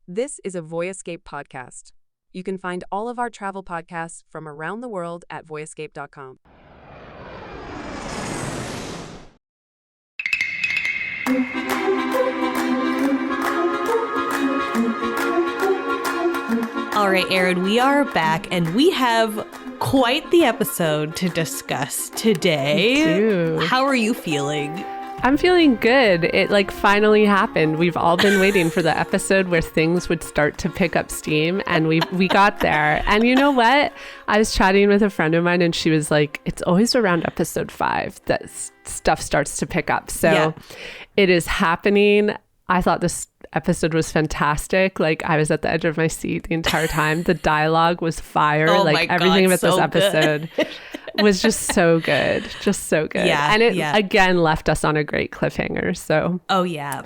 This is a Voyescape podcast. You can find all of our travel podcasts from around the world at voyescape.com. All right, Erin, we are back and we have quite the episode to discuss today. Me too. How are you feeling? I'm feeling good. It finally happened. We've all been waiting for the episode where things would start to pick up steam, and we got there. And you know what? I was chatting with a friend of mine and she was like, it's always around episode 5 that stuff starts to pick up. So It is happening. I thought this episode was fantastic. Like, I was at the edge of my seat the entire time. The dialogue was fire. Oh like my God, everything about so this episode was just so good. Just so good. Yeah, and it again left us on a great cliffhanger. So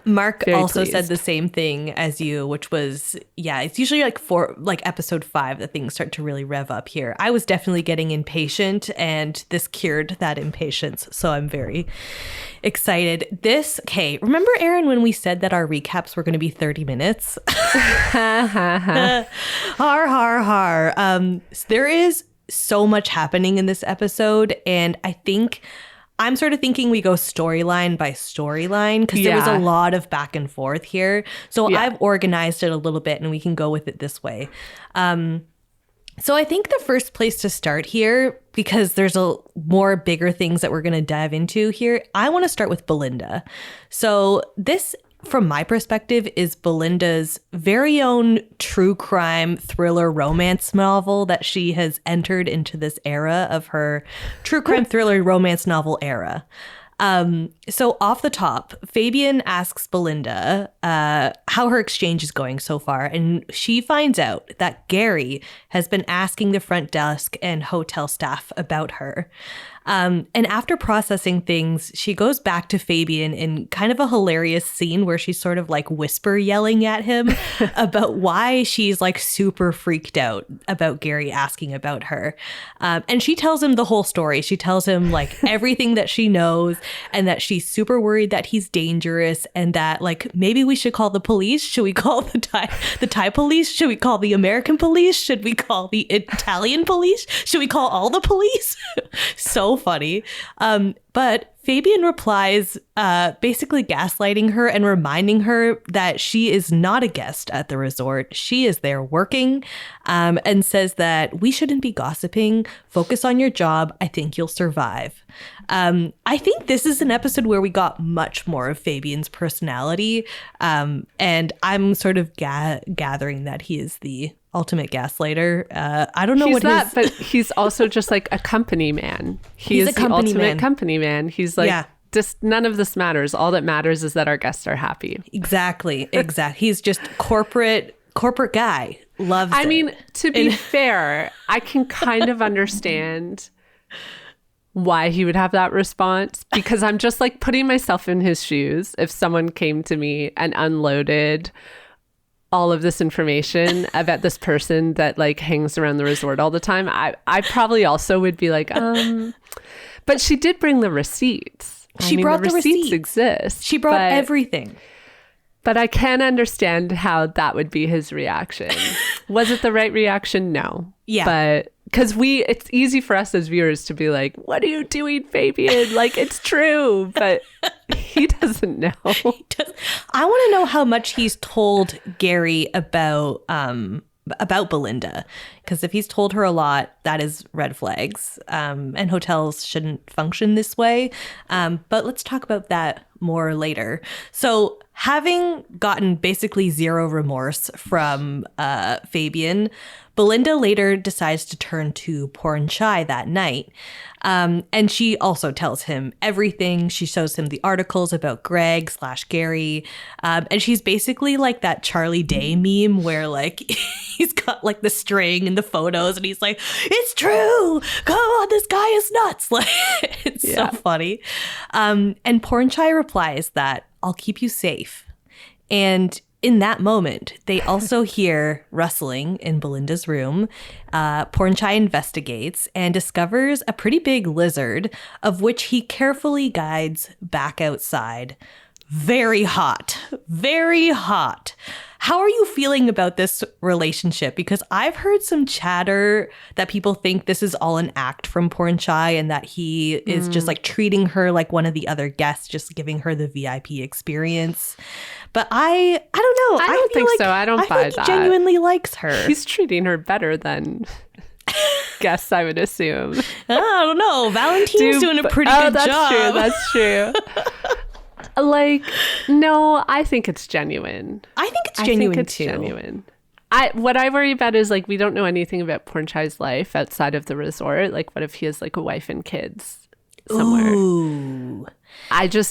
Mark very also pleased. said the same thing as you, which was it's usually episode 5 that things start to really rev up here. I was definitely getting impatient, and this cured that impatience. So I'm very excited. Remember, Erin, when we said that our recaps were going to be 30 minutes? Har, har, har. There is so much happening in this episode, and I think I'm sort of thinking we go storyline by storyline because there was a lot of back and forth here. So I've organized it a little bit, and we can go with it this way. So I think the first place to start here, because there's bigger things that we're going to dive into here, I want to start with Belinda. So this, from my perspective, is Belinda's very own true crime thriller romance novel that she has entered into this era of her true crime thriller romance novel era. So off the top, Fabian asks Belinda how her exchange is going so far, and she finds out that Gary has been asking the front desk and hotel staff about her. And after processing things, she goes back to Fabian in kind of a hilarious scene where she's sort of like whisper yelling at him about why she's like super freaked out about Gary asking about her. And she tells him the whole story. She tells him like everything that she knows, and that she's super worried that he's dangerous, and that like maybe we should call the police. Should we call the Thai police? Should we call the American police? Should we call the Italian police? Should we call all the police? So funny. But Fabian replies, basically gaslighting her and reminding her that she is not a guest at the resort. She is there working, and says that we shouldn't be gossiping. Focus on your job. I think you'll survive. I think this is an episode where we got much more of Fabian's personality. And I'm sort of gathering that he is the ultimate gaslighter. I don't know but he's also just like a company man. He's the ultimate company man. He's like, just none of this matters. All that matters is that our guests are happy. Exactly. He's just corporate guy. Loves it. I mean, to be fair, I can kind of understand why he would have that response, because I'm just like putting myself in his shoes. If someone came to me and unloaded all of this information about this person that like hangs around the resort all the time, I probably also would be like, but she did bring the receipts. She brought the receipts. Exist. She brought everything. But I can understand how that would be his reaction. Was it the right reaction? No. Yeah. But because it's easy for us as viewers to be like, what are you doing, Fabian? Like, it's true. But he doesn't know. I want to know how much he's told Gary about Belinda. Because if he's told her a lot, that is red flags. And hotels shouldn't function this way. But let's talk about that more later. So having gotten basically zero remorse from Fabian, Belinda later decides to turn to porn shy that night. And she also tells him everything. She shows him the articles about Greg/Gary. And she's basically like that Charlie Day meme where like he's got like the string and the photos and he's like, it's true. Come on, this guy is nuts. Like, it's so funny. And porn shy replies that I'll keep you safe. And in that moment, they also hear rustling in Belinda's room. Pornchai investigates and discovers a pretty big lizard, of which he carefully guides back outside. Very hot. Very hot. How are you feeling about this relationship? Because I've heard some chatter that people think this is all an act from Porn Chai and that he is just like treating her like one of the other guests, just giving her the VIP experience. But I don't know. I don't think so. I don't buy think that. He genuinely likes her. He's treating her better than guests, I would assume. I don't know. Valentine's doing a pretty good job. That's true. Like, no, I think it's genuine. I think it's genuine too. Genuine. What I worry about is like we don't know anything about Porn Chai's life outside of the resort. Like, what if he has like a wife and kids somewhere? Ooh.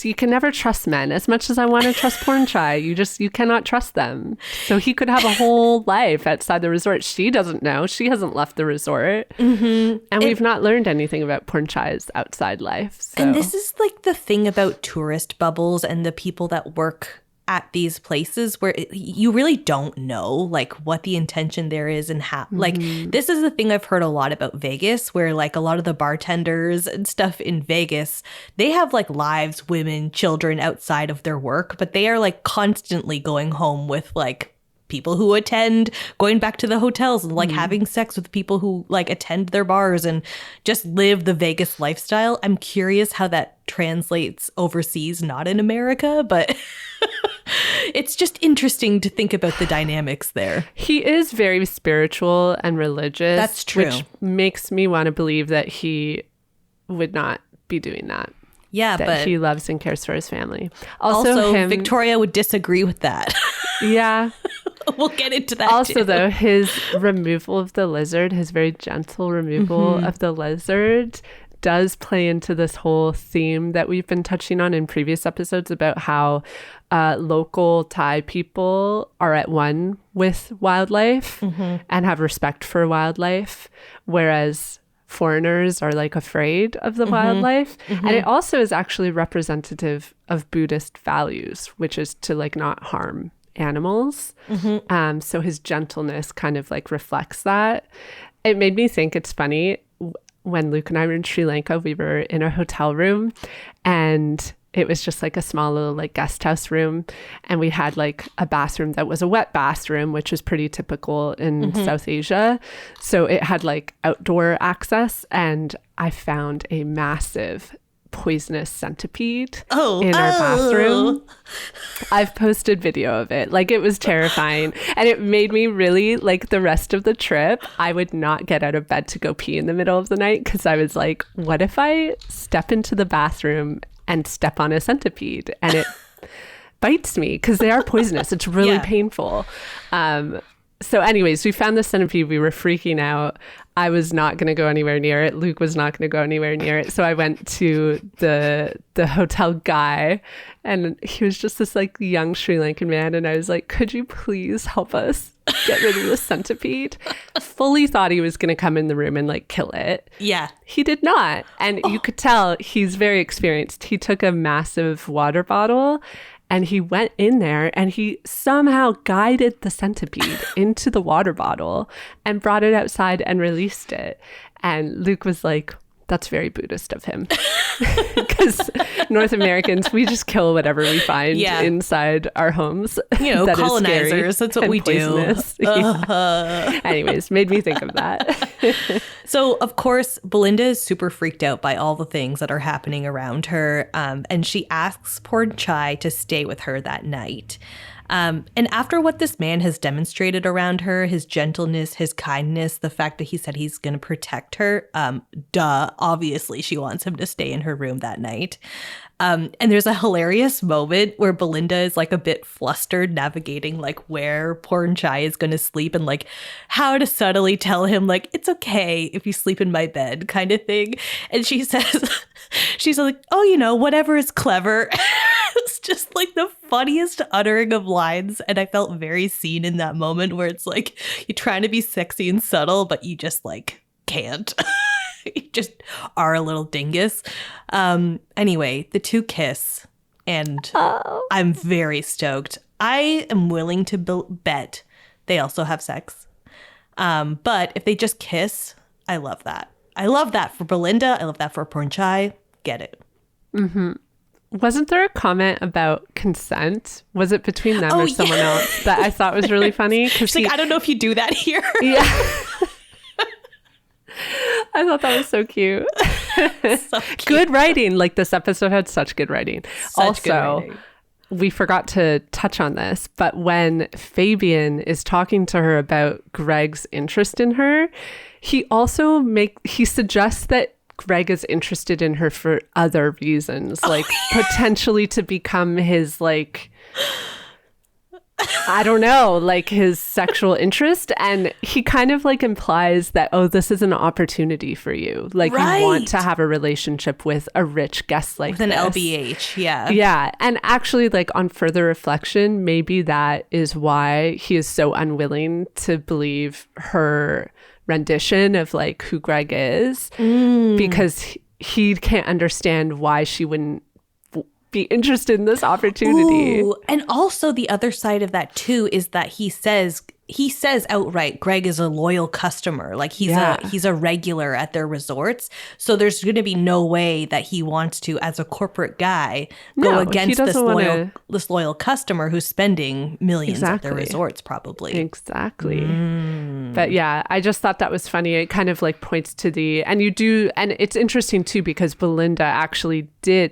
You can never trust men as much as I want to trust Porn Chai. You cannot trust them. So he could have a whole life outside the resort. She doesn't know. She hasn't left the resort. Mm-hmm. And we've not learned anything about Porn Chai's outside life. So. And this is like the thing about tourist bubbles and the people that work at these places where you really don't know like what the intention there is and how like this is the thing I've heard a lot about Vegas, where like a lot of the bartenders and stuff in Vegas, they have like lives, women, children outside of their work, but they are like constantly going home with like people who attend, going back to the hotels and like having sex with people who like attend their bars and just live the Vegas lifestyle. I'm curious how that translates overseas, not in America, but it's just interesting to think about the dynamics there. He is very spiritual and religious. That's true. Which makes me want to believe that he would not be doing that. Yeah, but he loves and cares for his family. Also Victoria would disagree with that. Yeah. We'll get into that also, too. though, his removal of the lizard, his very gentle removal of the lizard does play into this whole theme that we've been touching on in previous episodes about how local Thai people are at one with wildlife and have respect for wildlife, whereas foreigners are like afraid of the wildlife. And it also is actually representative of Buddhist values, which is to like not harm animals. So his gentleness kind of like reflects that. It made me think it's funny when Luke and I were in Sri Lanka, we were in a hotel room and it was just like a small little like guest house room. And we had like a bathroom that was a wet bathroom, which is pretty typical in South Asia. So it had like outdoor access. And I found a massive poisonous centipede in our bathroom. I've posted video of it. Like, it was terrifying. And it made me really, like, the rest of the trip, I would not get out of bed to go pee in the middle of the night because I was like, what if I step into the bathroom and step on a centipede and it bites me? Because they are poisonous. It's really painful. So anyways, we found the centipede. We were freaking out. I was not going to go anywhere near it. Luke was not going to go anywhere near it. So I went to the hotel guy, and he was just this like young Sri Lankan man. And I was like, could you please help us get rid of the centipede? Fully thought he was going to come in the room and like kill it. Yeah. He did not. And you could tell he's very experienced. He took a massive water bottle and he went in there and he somehow guided the centipede into the water bottle and brought it outside and released it. And Luke was like, that's very Buddhist of him. Because North Americans, we just kill whatever we find inside our homes. You know, that colonizers, that's what we poisonous. Do. Anyways, made me think of that. So, of course, Belinda is super freaked out by all the things that are happening around her. And she asks Porn Chai to stay with her that night. And after what this man has demonstrated around her, his gentleness, his kindness, the fact that he said he's going to protect her, obviously she wants him to stay in her room that night. And there's a hilarious moment where Belinda is like a bit flustered navigating like where Porn Chai is going to sleep and like how to subtly tell him like, it's okay if you sleep in my bed kind of thing. And she says, she's like, oh, you know, whatever is clever. It's just like the funniest uttering of lines. And I felt very seen in that moment where it's like you're trying to be sexy and subtle, but you just like can't. You just are a little dingus. Anyway, the two kiss and I'm very stoked. I am willing to bet they also have sex. But if they just kiss, I love that. I love that for Belinda. I love that for Porn Chai. Get it. Wasn't there a comment about consent? Was it between them or someone else that I thought was really funny? She's like, I don't know if you do that here. Yeah. I thought that was so cute. So cute. Good writing. Like, this episode had such good writing. Such good writing. We forgot to touch on this, but when Fabian is talking to her about Greg's interest in her, he suggests that Greg is interested in her for other reasons, like potentially to become his, like, I don't know, like his sexual interest. And he kind of like implies that, oh, this is an opportunity for you. Like, you want to have a relationship with a rich guest like with an this. LBH. Yeah. Yeah. And actually, like, on further reflection, maybe that is why he is so unwilling to believe her rendition of like who Greg is, because he can't understand why she wouldn't be interested in this opportunity. Ooh, and also the other side of that too is that he says outright, Greg is a loyal customer. Like, he's a regular at their resorts. So there's going to be no way that he wants to, as a corporate guy, go against this loyal customer who's spending millions at their resorts, probably. Exactly. But yeah, I just thought that was funny. It kind of like points to and it's interesting too, because Belinda actually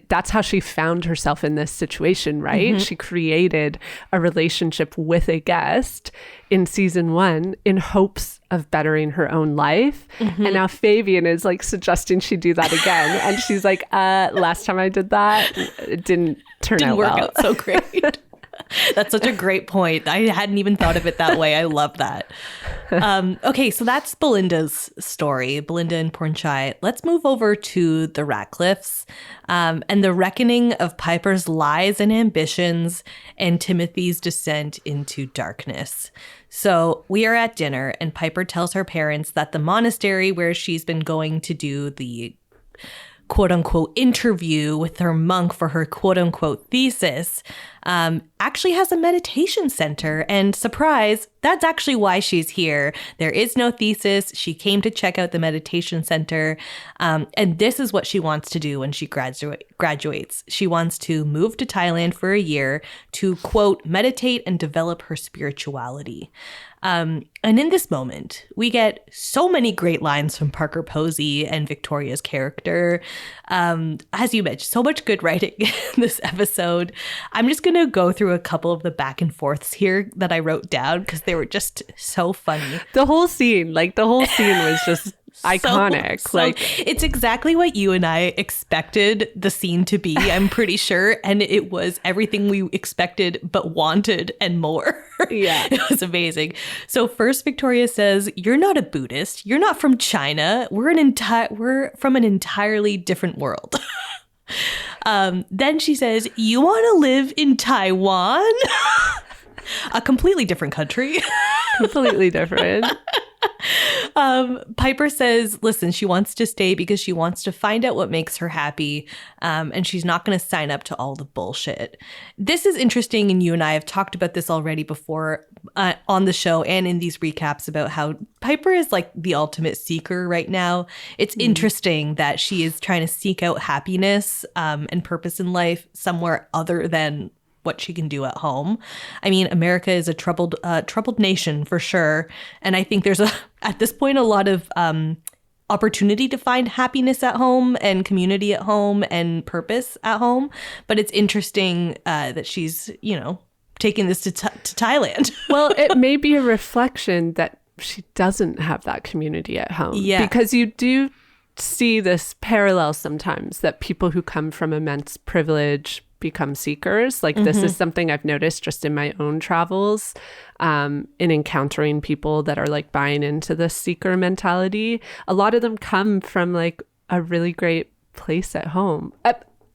that's how she found herself in this situation, right? She created a relationship with a guest in season 1 in hopes of bettering her own life. And now Fabian is like suggesting she do that again. And she's like, last time I did that, it didn't work out so great. That's such a great point. I hadn't even thought of it that way. I love that. Okay, so that's Belinda's story, Belinda and Pornchai. Let's move over to the Ratcliffes and the reckoning of Piper's lies and ambitions and Timothy's descent into darkness. So we are at dinner and Piper tells her parents that the monastery where she's been going to do the quote-unquote interview with her monk for her quote-unquote thesis actually has a meditation center. And surprise, that's actually why she's here. There is no thesis. She came to check out the meditation center. And this is what she wants to do when she graduates. She wants to move to Thailand for a year to, quote, meditate and develop her spirituality. And in this moment, we get so many great lines from Parker Posey and Victoria's character. As you mentioned, so much good writing in this episode. I'm just going to go through a couple of the back and forths here that I wrote down because they were just so funny. The whole scene was just iconic. It's exactly what you and I expected the scene to be, I'm pretty sure. And it was everything we expected but wanted and more. Yeah. It was amazing. So first, Victoria says, "You're not a Buddhist. You're not from China. We're from an entirely different world." Then she says, "You want to live in Taiwan?" A completely different country. Completely different. Piper says, listen, she wants to stay because she wants to find out what makes her happy, and she's not going to sign up to all the bullshit. This is interesting, and you and I have talked about this already before on the show and in these recaps about how Piper is like the ultimate seeker right now. It's interesting that she is trying to seek out happiness and purpose in life somewhere other than what she can do at home. I mean, America is a troubled nation for sure. And I think there's at this point, a lot of opportunity to find happiness at home and community at home and purpose at home. But it's interesting that she's, taking this to Thailand. Well, it may be a reflection that she doesn't have that community at home. Yeah. Because you do see this parallel sometimes that people who come from immense privilege become seekers. Like this is something I've noticed just in my own travels, in encountering people that are like buying into this seeker mentality. A lot of them come from like a really great place at home,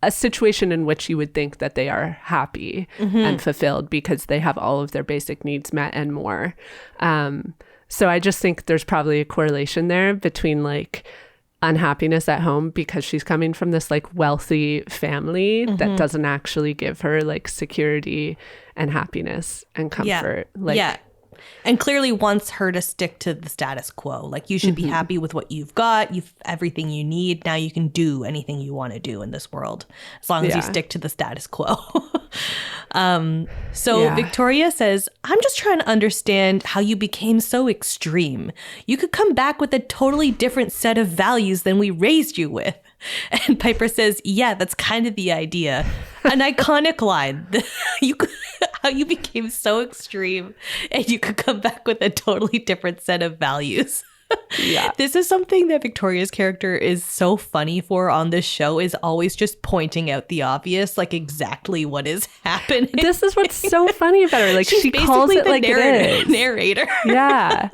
a situation in which you would think that they are happy and fulfilled because they have all of their basic needs met and more. So I just think there's probably a correlation there between like unhappiness at home because she's coming from this like wealthy family that doesn't actually give her like security and happiness and comfort. and clearly wants her to stick to the status quo. Like, you should be happy with what you've got. You've everything you need. Now you can do anything you want to do in this world, as long as you stick to the status quo. So Victoria says, I'm just trying to understand how you became so extreme. You could come back with a totally different set of values than we raised you with. And Piper says, yeah, that's kind of the idea. An iconic line. How you became so extreme and you could come back with a totally different set of values. Yeah. This is something that Victoria's character is so funny for on this show, is always just pointing out the obvious, like exactly what is happening. This is what's so funny about her. Like, she calls it like it is. Narrator. Yeah.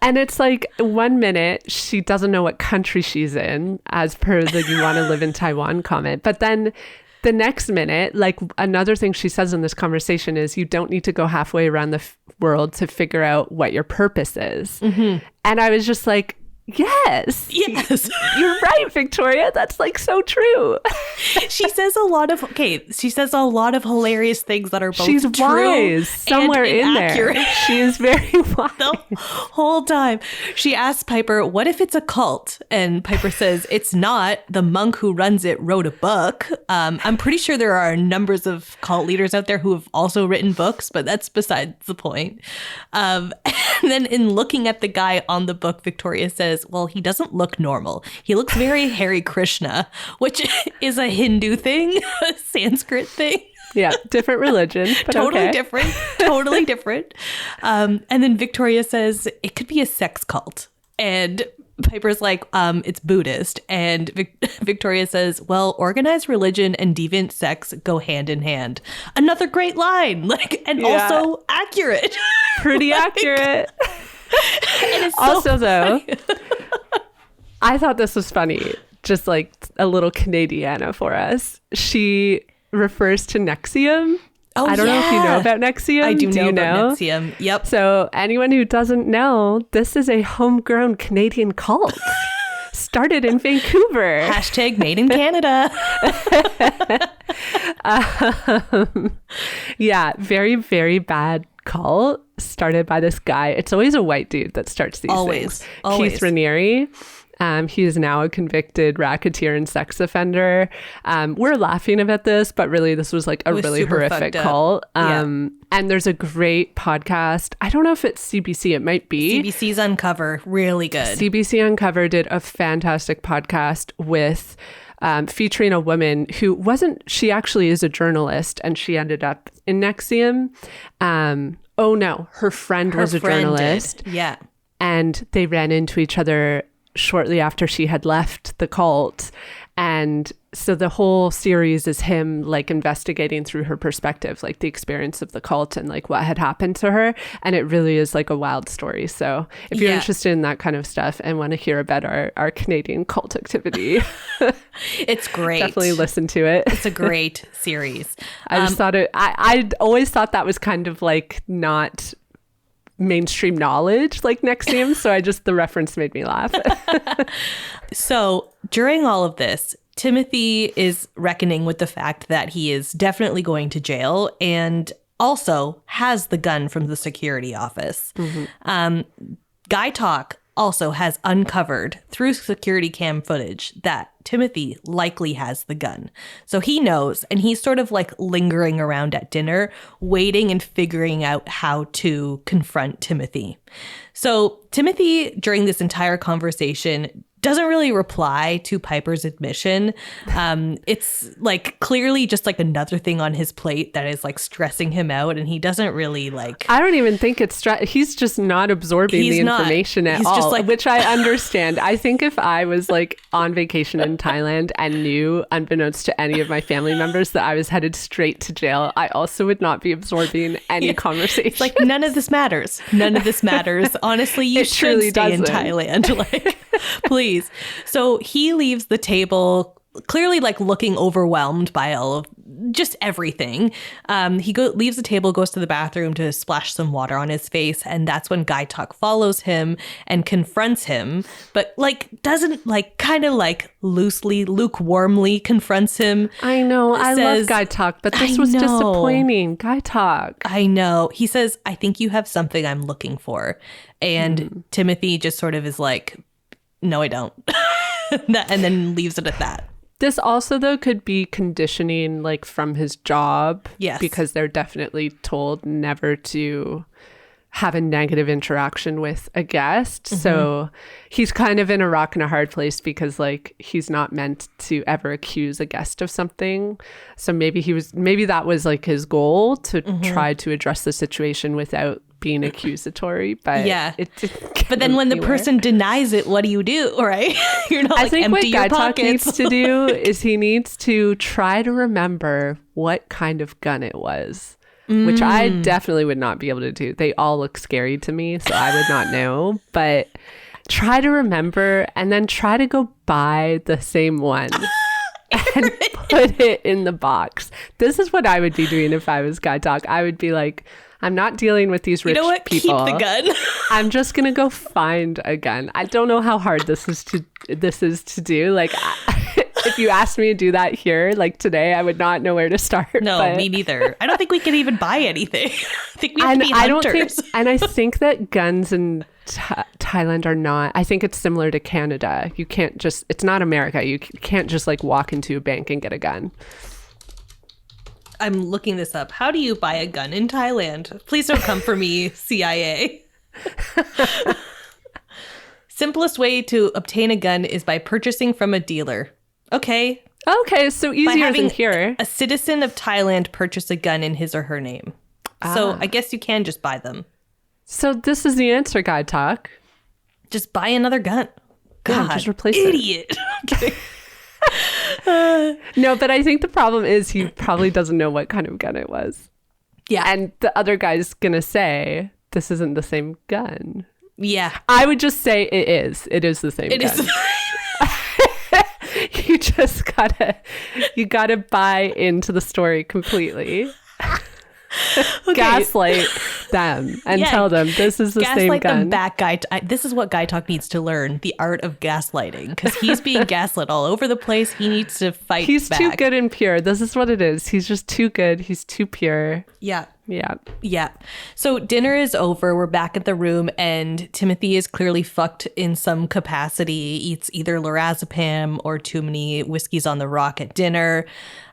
And it's like 1 minute she doesn't know what country she's in, as per the "you want to live in Taiwan" comment. But then the next minute, like, another thing she says in this conversation is, you don't need to go halfway around the world to figure out what your purpose is. And I was just like, yes, you're right, Victoria. That's like so true. She says a lot of hilarious things that are both She's true wise somewhere and in inaccurate. there. She is very wise. The whole time. She asks Piper, what if it's a cult? And Piper says, it's not. The monk who runs it wrote a book. I'm pretty sure there are numbers of cult leaders out there who have also written books, but that's besides the point. And then in looking at the guy on the book, Victoria says, well, he doesn't look normal. He looks very Hare Krishna, which is a Hindu thing, a Sanskrit thing. Yeah, different religion, but totally different. And then Victoria says it could be a sex cult, and Piper's like, it's Buddhist, and Victoria says, well, organized religion and deviant sex go hand in hand. Another great line, like, and also accurate. Pretty accurate. And it's also, though, I thought this was funny, just like a little Canadiana for us. She refers to Nexium. Oh, I don't know if you know about Nexium. I do know about Nexium. Yep. So anyone who doesn't know, this is a homegrown Canadian cult. Started in Vancouver. # made in Canada. Yeah, very, very bad cult started by this guy. It's always a white dude that starts these things. Always. Keith Raniere. He is now a convicted racketeer and sex offender. We're laughing about this, but really this was like a really horrific cult. And there's a great podcast. I don't know if it's CBC. It might be. CBC's Uncover. Really good. CBC Uncover did a fantastic podcast with featuring a woman who she actually is a journalist, and she ended up in Nexium. Oh no, her friend was a journalist. Yeah. And they ran into each other shortly after she had left the cult. And so the whole series is him like investigating through her perspective, like the experience of the cult and like what had happened to her. And it really is like a wild story. So if you're interested in that kind of stuff and want to hear about our Canadian cult activity, it's great. Definitely listen to it. It's a great series. I just thought I always thought that was kind of like not mainstream knowledge like Nexium, so the reference made me laugh. So during all of this, Timothy is reckoning with the fact that he is definitely going to jail and also has the gun from the security office. Guy Talk also has uncovered through security cam footage that Timothy likely has the gun. So he knows, and he's sort of like lingering around at dinner, waiting and figuring out how to confront Timothy. So Timothy, during this entire conversation, doesn't really reply to Piper's admission. It's like clearly just like another thing on his plate that is like stressing him out, and he doesn't really like. I don't even think it's he's just not absorbing the information at all, just like, which I understand. I think if I was like on vacation in Thailand and knew, unbeknownst to any of my family members, that I was headed straight to jail, I also would not be absorbing any conversation. It's like none of this matters. None of this matters. Honestly, you should stay in Thailand. Like, please. So he leaves the table clearly like looking overwhelmed by all of just everything. He leaves the table, goes to the bathroom to splash some water on his face, and that's when Guy Talk follows him and confronts him, but like doesn't like kind of like loosely, lukewarmly confronts him. I know. I love Guy Talk, but this was disappointing. Guy Talk. I know. He says, I think you have something I'm looking for. And Timothy just sort of is like, no, I don't. And then leaves it at that. This also, though, could be conditioning like from his job. Yes. Because they're definitely told never to have a negative interaction with a guest. So he's kind of in a rock and a hard place because like he's not meant to ever accuse a guest of something. So maybe that was like his goal to try to address the situation without being accusatory, but yeah, but then when the person denies it, what do you do? Right? You're not. I think what Guy Talk needs to do is he needs to try to remember what kind of gun it was, which I definitely would not be able to do. They all look scary to me, so I would not know. But try to remember, and then try to go buy the same one. And put it in the box. This is what I would be doing if I was Guy Talk. I would be like, I'm not dealing with these rich people. Keep the gun. I'm just gonna go find a gun. I don't know how hard this is to do. Like, if you asked me to do that here, like today, I would not know where to start. No, me neither. I don't think we can even buy anything. I think we have to be hunters. I think that guns in Thailand are not. I think it's similar to Canada. You can't just. It's not America. You can't just like walk into a bank and get a gun. I'm looking this up. How do you buy a gun in Thailand? Please don't come for me, CIA. Simplest way to obtain a gun is by purchasing from a dealer. Okay, so easier than here. A citizen of Thailand purchase a gun in his or her name. So I guess you can just buy them. So this is the answer, Guy Talk. Just buy another gun. God, just replace idiot. It. No, but I think the problem is he probably doesn't know what kind of gun it was. Yeah. And the other guy's going to say, this isn't the same gun. Yeah. I would just say it is. It is the same gun. Is. You just gotta buy into the story completely. Okay. Gaslight them and tell them this is the same gun. Gaslight them back, Guy. This is what Guy Talk needs to learn, the art of gaslighting, because he's being gaslit all over the place. He needs to fight He's back. too good and pure. This is what it is. He's just too good. He's too pure. Yeah. Yeah. So dinner is over. We're back at the room, and Timothy is clearly fucked in some capacity. Eats either lorazepam or too many whiskeys on the rock at dinner.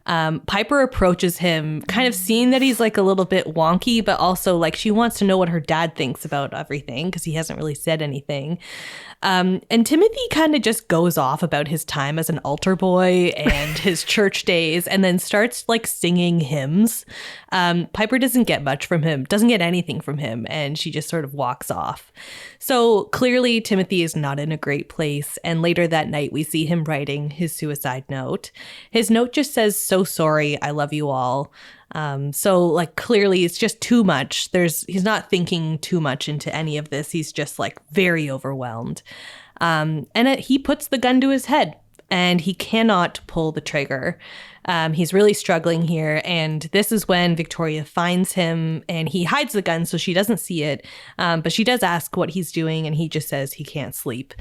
Piper approaches him, kind of seeing that he's like a little bit wonky, but also like she wants to know what her dad thinks about everything because he hasn't really said anything. And Timothy kind of just goes off about his time as an altar boy and his church days, and then starts like singing hymns. Piper doesn't get much from him, doesn't get anything from him, and she just sort of walks off. So clearly Timothy is not in a great place, and later that night we see him writing his suicide note. His note just says, "So sorry, I love you all." So like clearly it's just too much. He's not thinking too much into any of this. He's just like very overwhelmed. He puts the gun to his head and he cannot pull the trigger. He's really struggling here. And this is when Victoria finds him and he hides the gun so she doesn't see it. But she does ask what he's doing and he just says he can't sleep.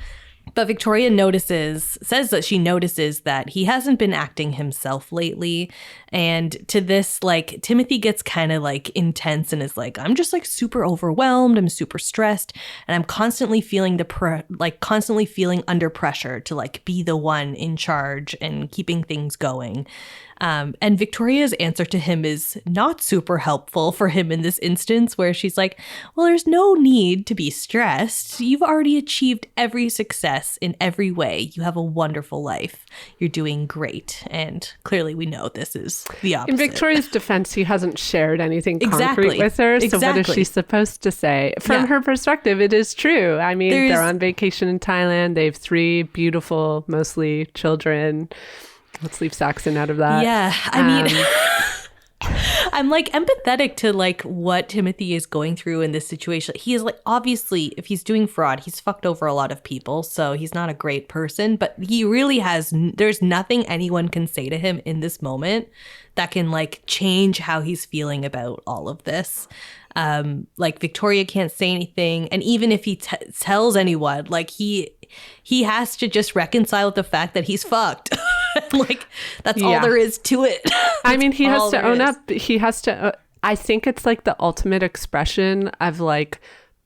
But Victoria says that she notices that he hasn't been acting himself lately. And to this, like, Timothy gets kind of like intense and is like, I'm just like super overwhelmed. I'm super stressed. And I'm constantly feeling constantly feeling under pressure to like be the one in charge and keeping things going. And Victoria's answer to him is not super helpful for him in this instance, where she's like, well, there's no need to be stressed. You've already achieved every success in every way. You have a wonderful life. You're doing great. And clearly we know this is the opposite. In Victoria's defense, he hasn't shared anything concrete with her. So what is she supposed to say? From her perspective, it is true. I mean, they're on vacation in Thailand. They have 3 beautiful, mostly children. Let's leave Saxon out of that. Yeah, I mean, I'm like empathetic to like what Timothy is going through in this situation. He is like, obviously, if he's doing fraud, he's fucked over a lot of people, so he's not a great person, but he really there's nothing anyone can say to him in this moment that can like change how he's feeling about all of this. Like Victoria can't say anything, and even if he tells anyone, like he has to just reconcile with the fact that he's fucked. Like that's all there is to it. I mean, he has to own up. He has to. I think it's like the ultimate expression of like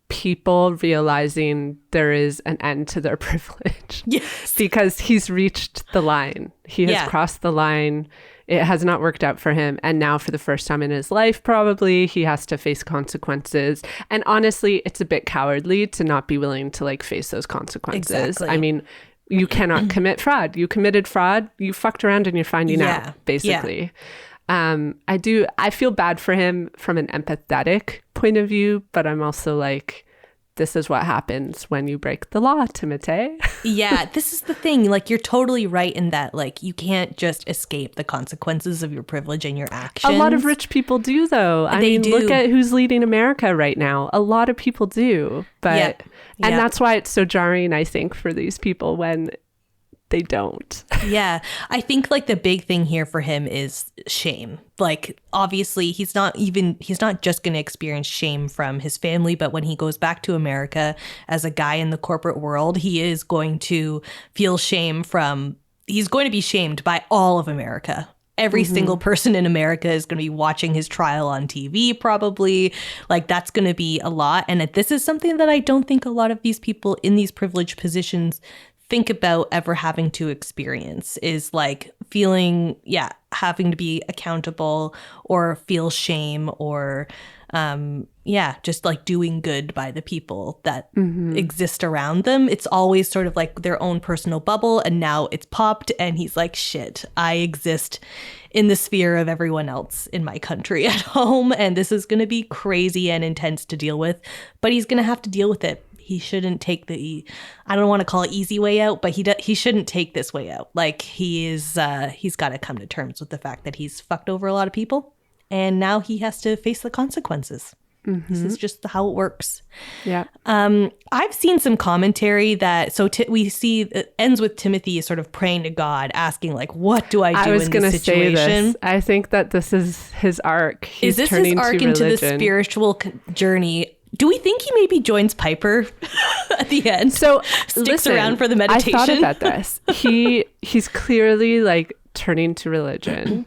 people realizing there is an end to their privilege. Yes, because he's reached the line. He has crossed the line. It has not worked out for him. And now for the first time in his life, probably, he has to face consequences. And honestly, it's a bit cowardly to not be willing to like face those consequences. Exactly. I mean, you cannot commit fraud. You committed fraud. You fucked around and you're finding out, basically. I feel bad for him from an empathetic point of view, but I'm also like, this is what happens when you break the law, Timothy. Yeah, this is the thing. Like, you're totally right in that, like, you can't just escape the consequences of your privilege and your actions. A lot of rich people do, though. I mean, look at who's leading America right now. A lot of people do. But and that's why it's so jarring, I think, for these people when they don't. Yeah. I think like the big thing here for him is shame. Like, obviously he's not just going to experience shame from his family, but when he goes back to America as a guy in the corporate world, he is going to feel he's going to be shamed by all of America. Every single person in America is going to be watching his trial on TV, probably. Like, that's going to be a lot. And this is something that I don't think a lot of these people in these privileged positions think about ever having to experience, is like feeling, having to be accountable or feel shame or, just like doing good by the people that exist around them. It's always sort of like their own personal bubble, and now it's popped and he's like, shit, I exist in the sphere of everyone else in my country at home, and this is going to be crazy and intense to deal with, but he's going to have to deal with it. He shouldn't take I don't want to call it easy way out, but he shouldn't take this way out. Like, he's got to come to terms with the fact that he's fucked over a lot of people, and now he has to face the consequences. This is just how it works. Yeah. I've seen some commentary that, we see it ends with Timothy sort of praying to God, asking like, what do I do in this situation? Say this. I think that this is his arc. He's is this his arc into the spiritual journey? Do we think he maybe joins Piper at the end? So sticks around for the meditation? I thought about this. He's clearly like turning to religion.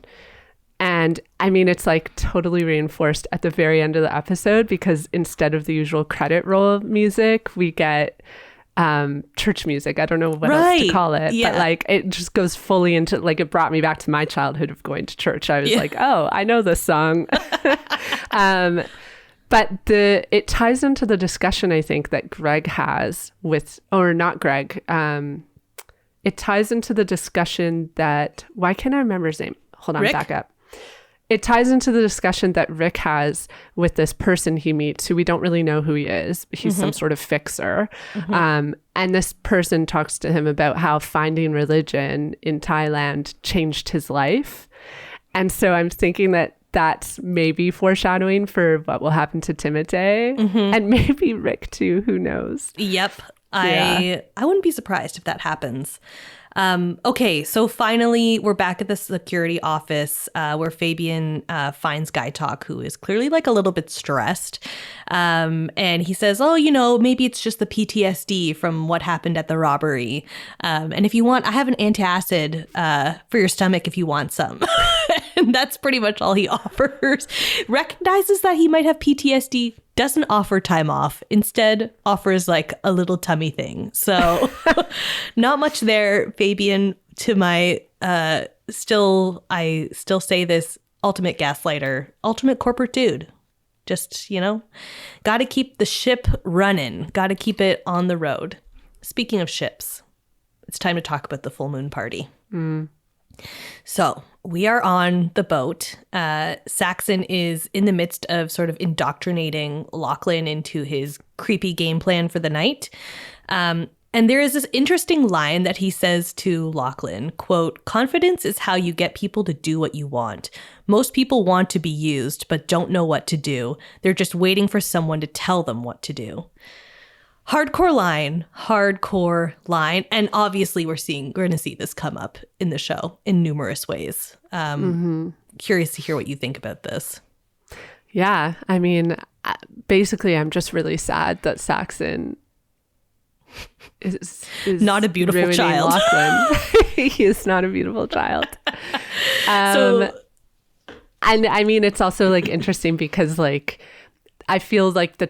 And I mean, it's like totally reinforced at the very end of the episode, because instead of the usual credit roll music, we get church music. I don't know what else to call it, but like it just goes fully into, like, it brought me back to my childhood of going to church. I was like, oh, I know this song. But it ties into the discussion, I think, that Greg has it ties into the discussion that, why can't I remember his name? Hold on, back up. It ties into the discussion that Rick has with this person he meets, who we don't really know who he is. He's some sort of fixer. And this person talks to him about how finding religion in Thailand changed his life. And so I'm thinking that that's maybe foreshadowing for what will happen to Timothy and maybe Rick too. Who knows? Yep. I wouldn't be surprised if that happens. Okay, so finally we're back at the security office where Fabian finds Guy Talk, who is clearly like a little bit stressed. And he says, oh, maybe it's just the PTSD from what happened at the robbery. And if you want, I have an antacid for your stomach if you want some. And that's pretty much all he offers. Recognizes that he might have PTSD, doesn't offer time off, instead offers like a little tummy thing. So not much there, Fabian, to my I still say this, ultimate gaslighter, ultimate corporate dude. Just, got to keep the ship running, got to keep it on the road. Speaking of ships, it's time to talk about the full moon party. So we are on the boat. Saxon is in the midst of sort of indoctrinating Lachlan into his creepy game plan for the night. And there is this interesting line that he says to Lachlan, quote, "Confidence is how you get people to do what you want. Most people want to be used, but don't know what to do. They're just waiting for someone to tell them what to do." Hardcore line. And obviously we're going to see this come up in the show in numerous ways. Curious to hear what you think about this. Yeah. I mean, basically, I'm just really sad that Saxon is not a beautiful child. Lachlan. He is not a beautiful child. And I mean, it's also like interesting because like I feel like the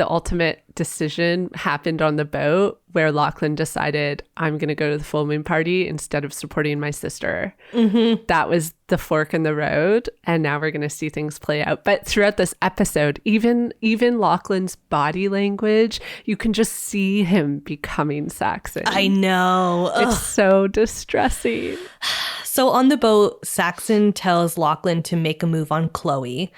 ultimate decision happened on the boat where Lachlan decided, I'm going to go to the full moon party instead of supporting my sister. Mm-hmm. That was the fork in the road. And now we're going to see things play out. But throughout this episode, even Lachlan's body language, you can just see him becoming Saxon. I know. It's so distressing. So on the boat, Saxon tells Lachlan to make a move on Chloe,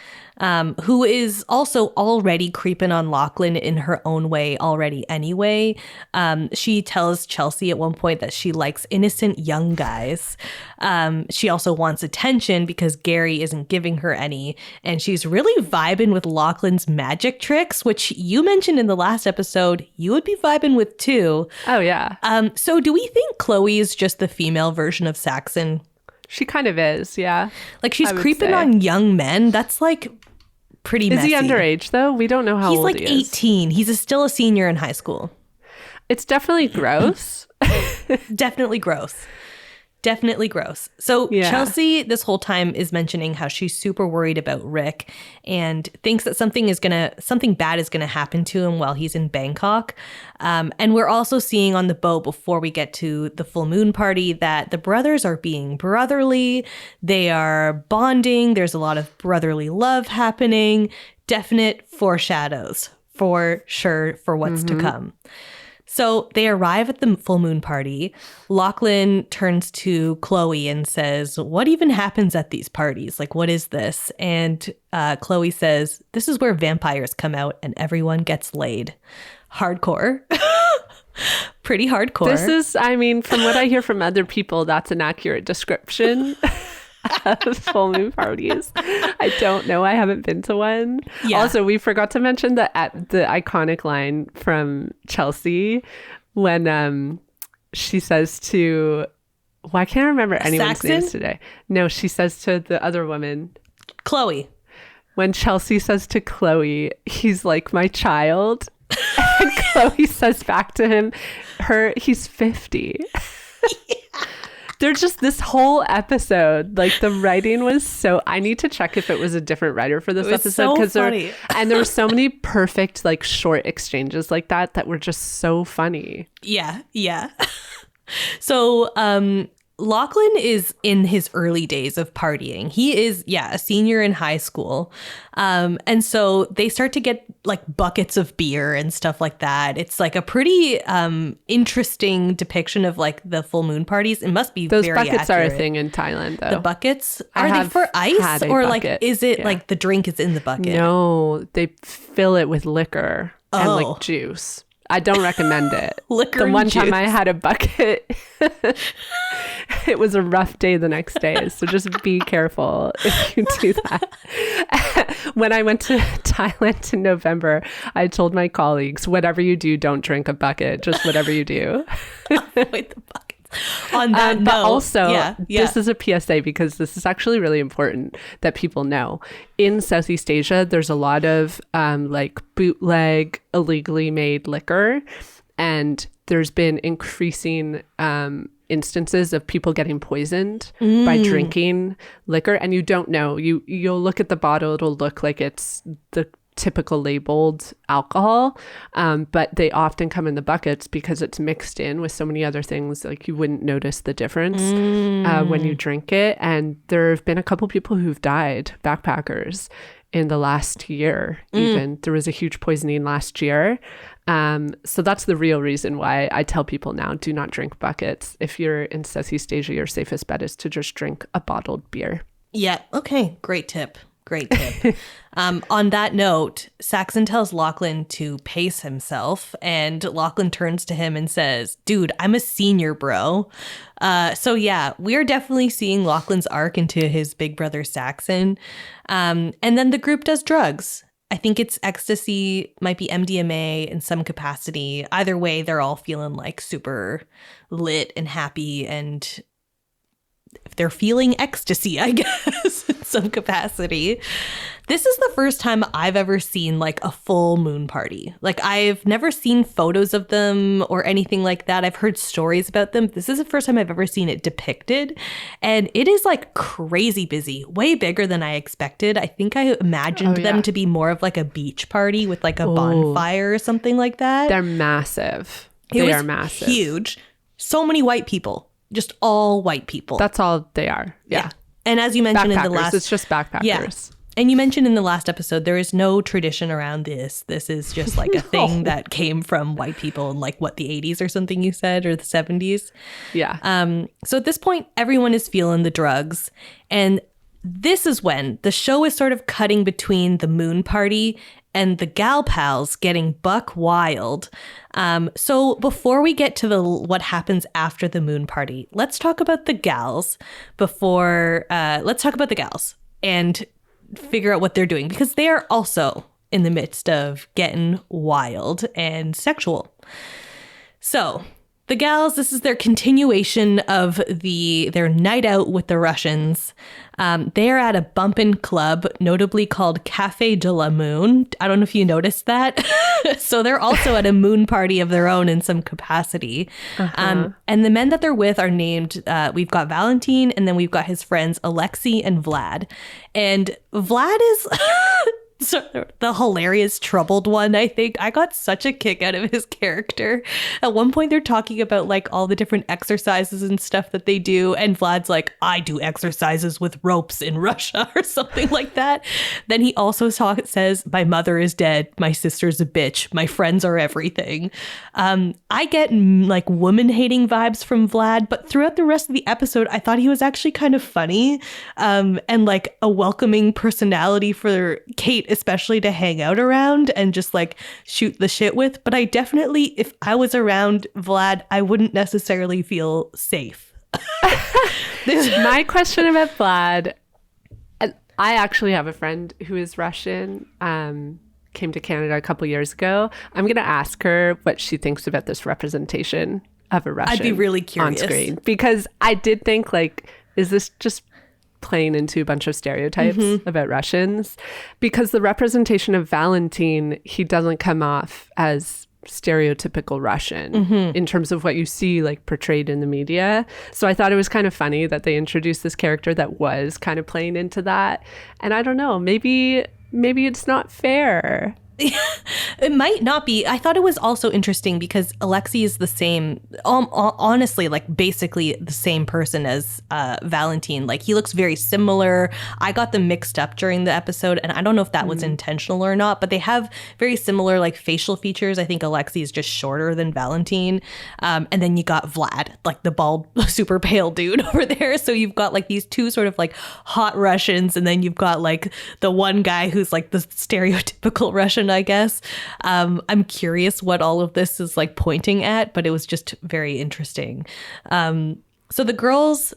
who is also already creeping on Lachlan in her own way already anyway. She tells Chelsea at one point that she likes innocent young guys. She also wants attention because Gary isn't giving her any. And she's really vibing with Lachlan's magic tricks, which you mentioned in the last episode you would be vibing with too. Oh, yeah. So do we think Chloe is just the female version of Saxon? She kind of is, yeah. Like she's creeping on young men. That's like pretty messy. Is he underage though? We don't know how old he is. He's like 18. He's still a senior in high school. It's definitely gross. Definitely gross. Definitely gross. So yeah. Chelsea this whole time is mentioning how she's super worried about Rick and thinks that something bad is gonna happen to him while he's in Bangkok. And we're also seeing on the boat before we get to the full moon party that the brothers are being brotherly. They are bonding. There's a lot of brotherly love happening. Definite foreshadows for sure for what's to come. So they arrive at the full moon party. Lachlan turns to Chloe and says, "What even happens at these parties? Like, what is this?" And Chloe says, "This is where vampires come out and everyone gets laid." Hardcore. Pretty hardcore. This is, I mean, from what I hear from other people, that's an accurate description of full moon parties. I don't know. I haven't been to one. Yeah. Also, we forgot to mention the iconic line from Chelsea when she says to, I can't remember anyone's Saxon? names today. No, she says to the other woman, Chloe. When Chelsea says to Chloe, "He's like my child," and Chloe says back to him, he's 50. Yeah. They're just this whole episode, like the writing was so, I need to check if it was a different writer for this episode. So funny. There were so many perfect like short exchanges like that were just so funny. Yeah. Yeah. So Lachlan is in his early days of partying. He is, a senior in high school. And so they start to get like buckets of beer and stuff like that. It's like a pretty interesting depiction of like the full moon parties. It must be those very buckets accurate. Are a thing in Thailand though. The buckets? Are they for ice? Or like, is it like the drink is in the bucket? No, they fill it with liquor and like juice. I don't recommend it. Liquor the one and time juice. I had a bucket, it was a rough day the next day. So just be careful if you do that. When I went to Thailand in November, I told my colleagues, whatever you do, don't drink a bucket. Just whatever you do. Avoid the buckets. On that note, but also, this is a PSA because this is actually really important that people know. In Southeast Asia, there's a lot of like bootleg, illegally made liquor, and there's been increasing instances of people getting poisoned by drinking liquor, and you don't know. You'll look at the bottle; it'll look like it's the typical labeled alcohol, but they often come in the buckets because it's mixed in with so many other things, like you wouldn't notice the difference when you drink it. And there have been a couple people who've died, backpackers, in the last year. Even there was a huge poisoning last year, so that's the real reason why I tell people now, do not drink buckets. If you're in Southeast Asia, your safest bet is to just drink a bottled beer. Yeah. Okay. Great tip. Great tip. On that note, Saxon tells Lachlan to pace himself, and Lachlan turns to him and says, dude, I'm a senior, bro. So yeah, we're definitely seeing Lachlan's arc into his big brother Saxon. And then the group does drugs. I think it's ecstasy, might be MDMA in some capacity. Either way, they're all feeling like super lit and happy, and if they're feeling ecstasy, I guess, in some capacity. This is the first time I've ever seen like a full moon party. Like I've never seen photos of them or anything like that. I've heard stories about them. This is the first time I've ever seen it depicted. And it is like crazy busy, way bigger than I expected. I think I imagined them to be more of like a beach party with like a bonfire or something like that. They're massive. They are massive. Huge. So many white people. Just all white people. That's all they are. Yeah. And as you mentioned in the last... It's just backpackers. Yeah. And you mentioned in the last episode, there is no tradition around this. This is just like a thing that came from white people in like, what, the 80s or something you said, or the 70s? Yeah. So at this point, everyone is feeling the drugs. And this is when the show is sort of cutting between the moon party and the gal pals getting buck wild. So before we get to what happens after the moon party, let's talk about the gals and figure out what they're doing, because they are also in the midst of getting wild and sexual. So the gals, this is their continuation of their night out with the Russians. They are at a bumpin' club, notably called Café de la Moon. I don't know if you noticed that. So they're also at a moon party of their own in some capacity. And the men that they're with are named, we've got Valentin, and then we've got his friends Alexei and Vlad. And Vlad is... So the hilarious troubled one, I think. I got such a kick out of his character. At one point, they're talking about like all the different exercises and stuff that they do. And Vlad's like, I do exercises with ropes in Russia or something like that. Then he also says, my mother is dead. My sister's a bitch. My friends are everything. I get like woman hating vibes from Vlad. But throughout the rest of the episode, I thought he was actually kind of funny and like a welcoming personality for Kate, especially to hang out around and just like shoot the shit with. But I definitely, if I was around Vlad, I wouldn't necessarily feel safe. My question about Vlad, I actually have a friend who is Russian, came to Canada a couple years ago. I'm going to ask her what she thinks about this representation of a Russian. I'd be really curious. On screen, because I did think like, is this just playing into a bunch of stereotypes about Russians? Because the representation of Valentin, he doesn't come off as stereotypical Russian in terms of what you see like portrayed in the media. So I thought it was kind of funny that they introduced this character that was kind of playing into that. And I don't know, maybe it's not fair. It might not be. I thought it was also interesting because Alexei is the same, honestly, like basically the same person as Valentin. Like he looks very similar. I got them mixed up during the episode, and I don't know if that was intentional or not, but they have very similar like facial features. I think Alexei is just shorter than Valentin. And then you got Vlad, like the bald, super pale dude over there. So you've got like these two sort of like hot Russians, and then you've got like the one guy who's like the stereotypical Russian, I guess. I'm curious what all of this is like pointing at, but it was just very interesting. So the gals,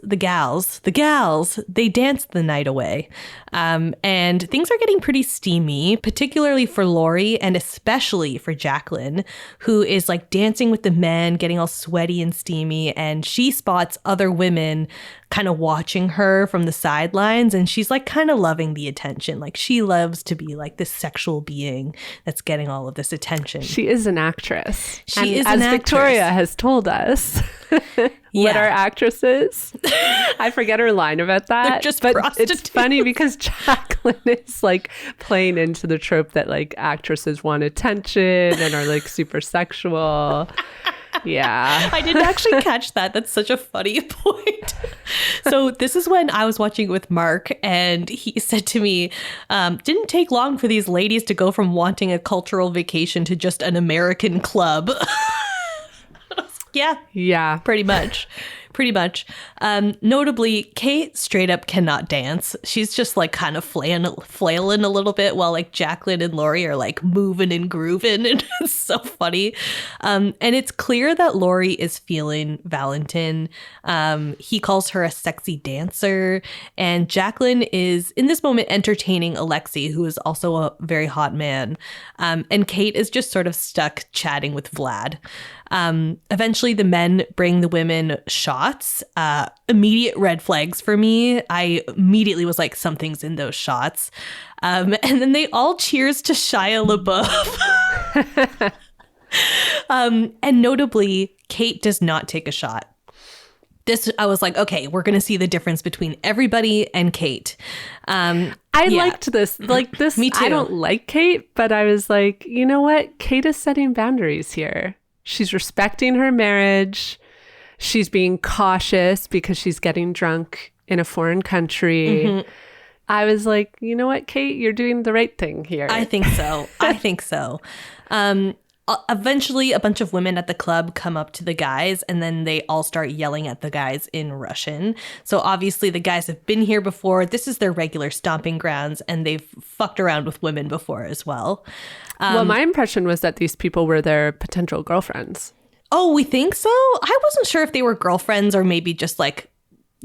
they dance the night away. And things are getting pretty steamy, particularly for Lori and especially for Jacqueline, who is like dancing with the men, getting all sweaty and steamy. And she spots other women kind of watching her from the sidelines. And she's like kind of loving the attention. Like she loves to be like this sexual being that's getting all of this attention. She is an actress. She is an actress. As Victoria has told us. What are actresses? I forget her line about that. They're just but prostitutes. It's funny because Jacqueline is like playing into the trope that like actresses want attention and are like super sexual. Yeah. I didn't actually catch that. That's such a funny point. So this is when I was watching with Mark, and he said to me, didn't take long for these ladies to go from wanting a cultural vacation to just an American club. Yeah, pretty much. pretty much. Notably, Kate straight up cannot dance. She's just like kind of flailing a little bit while like Jacqueline and Lori are like moving and grooving, and it's so funny. And it's clear that Lori is feeling Valentin. He calls her a sexy dancer, and Jacqueline is in this moment entertaining Alexei, who is also a very hot man. And Kate is just sort of stuck chatting with Vlad. Eventually the men bring the women shots. Immediate red flags for me. I immediately was like, something's in those shots. And then they all cheers to Shia LaBeouf. And notably, Kate does not take a shot. I was like, okay, we're going to see the difference between everybody and Kate. I liked this. Like this, Me too. I don't like Kate, but I was like, you know what? Kate is setting boundaries here. She's respecting her marriage. She's being cautious because she's getting drunk in a foreign country. Mm-hmm. I was like, you know what, Kate? You're doing the right thing here. I think so. Eventually, a bunch of women at the club come up to the guys, and then they all start yelling at the guys in Russian. So obviously the guys have been here before. This is their regular stomping grounds, and they've fucked around with women before as well. Well, my impression was that these people were their potential girlfriends. Oh, we think so? I wasn't sure if they were girlfriends or maybe just like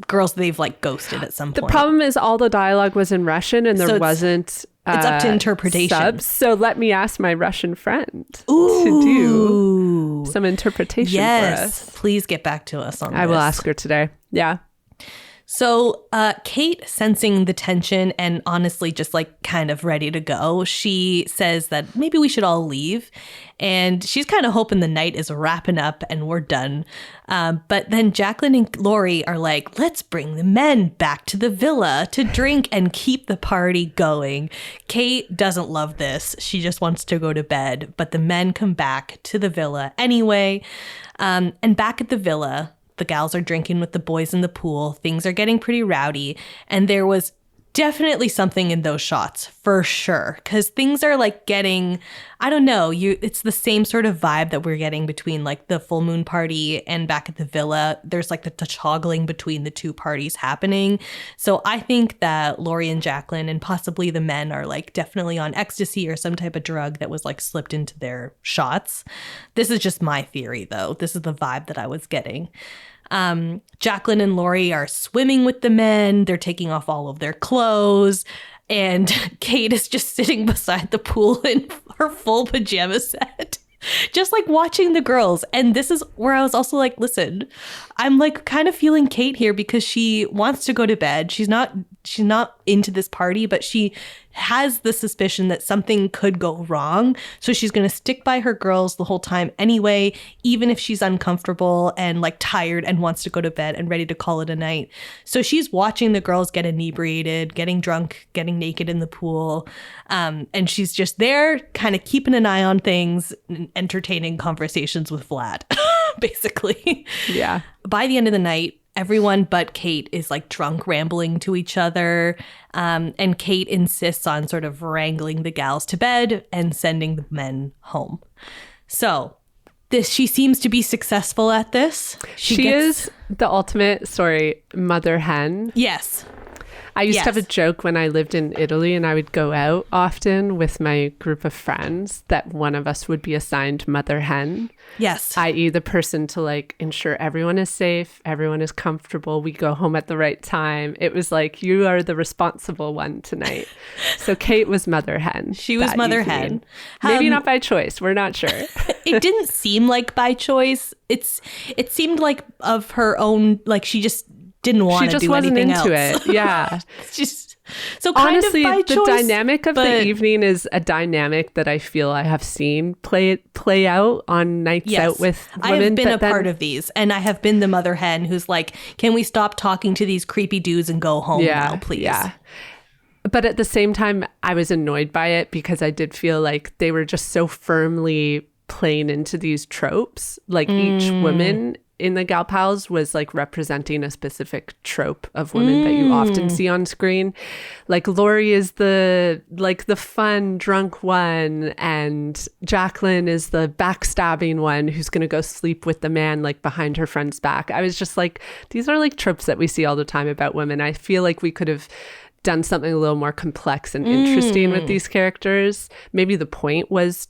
girls they've like ghosted at some point. The problem is all the dialogue was in Russian, and there wasn't... It's up to interpretation. Subs. So let me ask my Russian friend to do some interpretation for us. Please get back to us on this. I will ask her today. Yeah. So Kate, sensing the tension and honestly just like kind of ready to go, she says that maybe we should all leave. And she's kind of hoping the night is wrapping up and we're done. But then Jacqueline and Lori are like, let's bring the men back to the villa to drink and keep the party going. Kate doesn't love this. She just wants to go to bed. But the men come back to the villa anyway. And back at the villa, the gals are drinking with the boys in the pool. Things are getting pretty rowdy. And there was definitely something in those shots for sure. Because things are like getting, I don't know, it's the same sort of vibe that we're getting between like the full moon party and back at the villa. There's like the toggling between the two parties happening. So I think that Lori and Jacqueline and possibly the men are like definitely on ecstasy or some type of drug that was like slipped into their shots. This is just my theory though. This is the vibe that I was getting. Jacqueline and Lori are swimming with the men. They're taking off all of their clothes. And Kate is just sitting beside the pool in her full pajama set, just like watching the girls. And this is where I was also like, listen, I'm like kind of feeling Kate here because she wants to go to bed. She's not into this party, but she has the suspicion that something could go wrong. So she's going to stick by her girls the whole time anyway, even if she's uncomfortable and like tired and wants to go to bed and ready to call it a night. So she's watching the girls get inebriated, getting drunk, getting naked in the pool. And she's just there kind of keeping an eye on things and entertaining conversations with Vlad, basically. Yeah. By the end of the night, everyone but Kate is like drunk, rambling to each other. And Kate insists on sort of wrangling the gals to bed and sending the men home. So she seems to be successful at this. She is the ultimate, mother hen. Yes. I used to have a joke when I lived in Italy and I would go out often with my group of friends that one of us would be assigned mother hen. Yes. I.e. the person to like ensure everyone is safe, everyone is comfortable, we go home at the right time. It was like, you are the responsible one tonight. So Kate was mother hen. She was mother hen. Maybe not by choice. We're not sure. It didn't seem like by choice. It seemed like of her own, like she just didn't want to do anything else. She just wasn't into it. Yeah. Just so kind honestly, of by the choice, dynamic of the evening is a dynamic that I feel I have seen play out on nights out with women. I have been a part of these, and I have been the mother hen who's like, can we stop talking to these creepy dudes and go home now, please? Yeah. But at the same time, I was annoyed by it because I did feel like they were just so firmly playing into these tropes. Like each woman in the Gal Pals was like representing a specific trope of women that you often see on screen. Like Lori is the fun drunk one, and Jacqueline is the backstabbing one who's going to go sleep with the man like behind her friend's back. I was just like, these are like tropes that we see all the time about women. I feel like we could have done something a little more complex and interesting with these characters. Maybe the point was,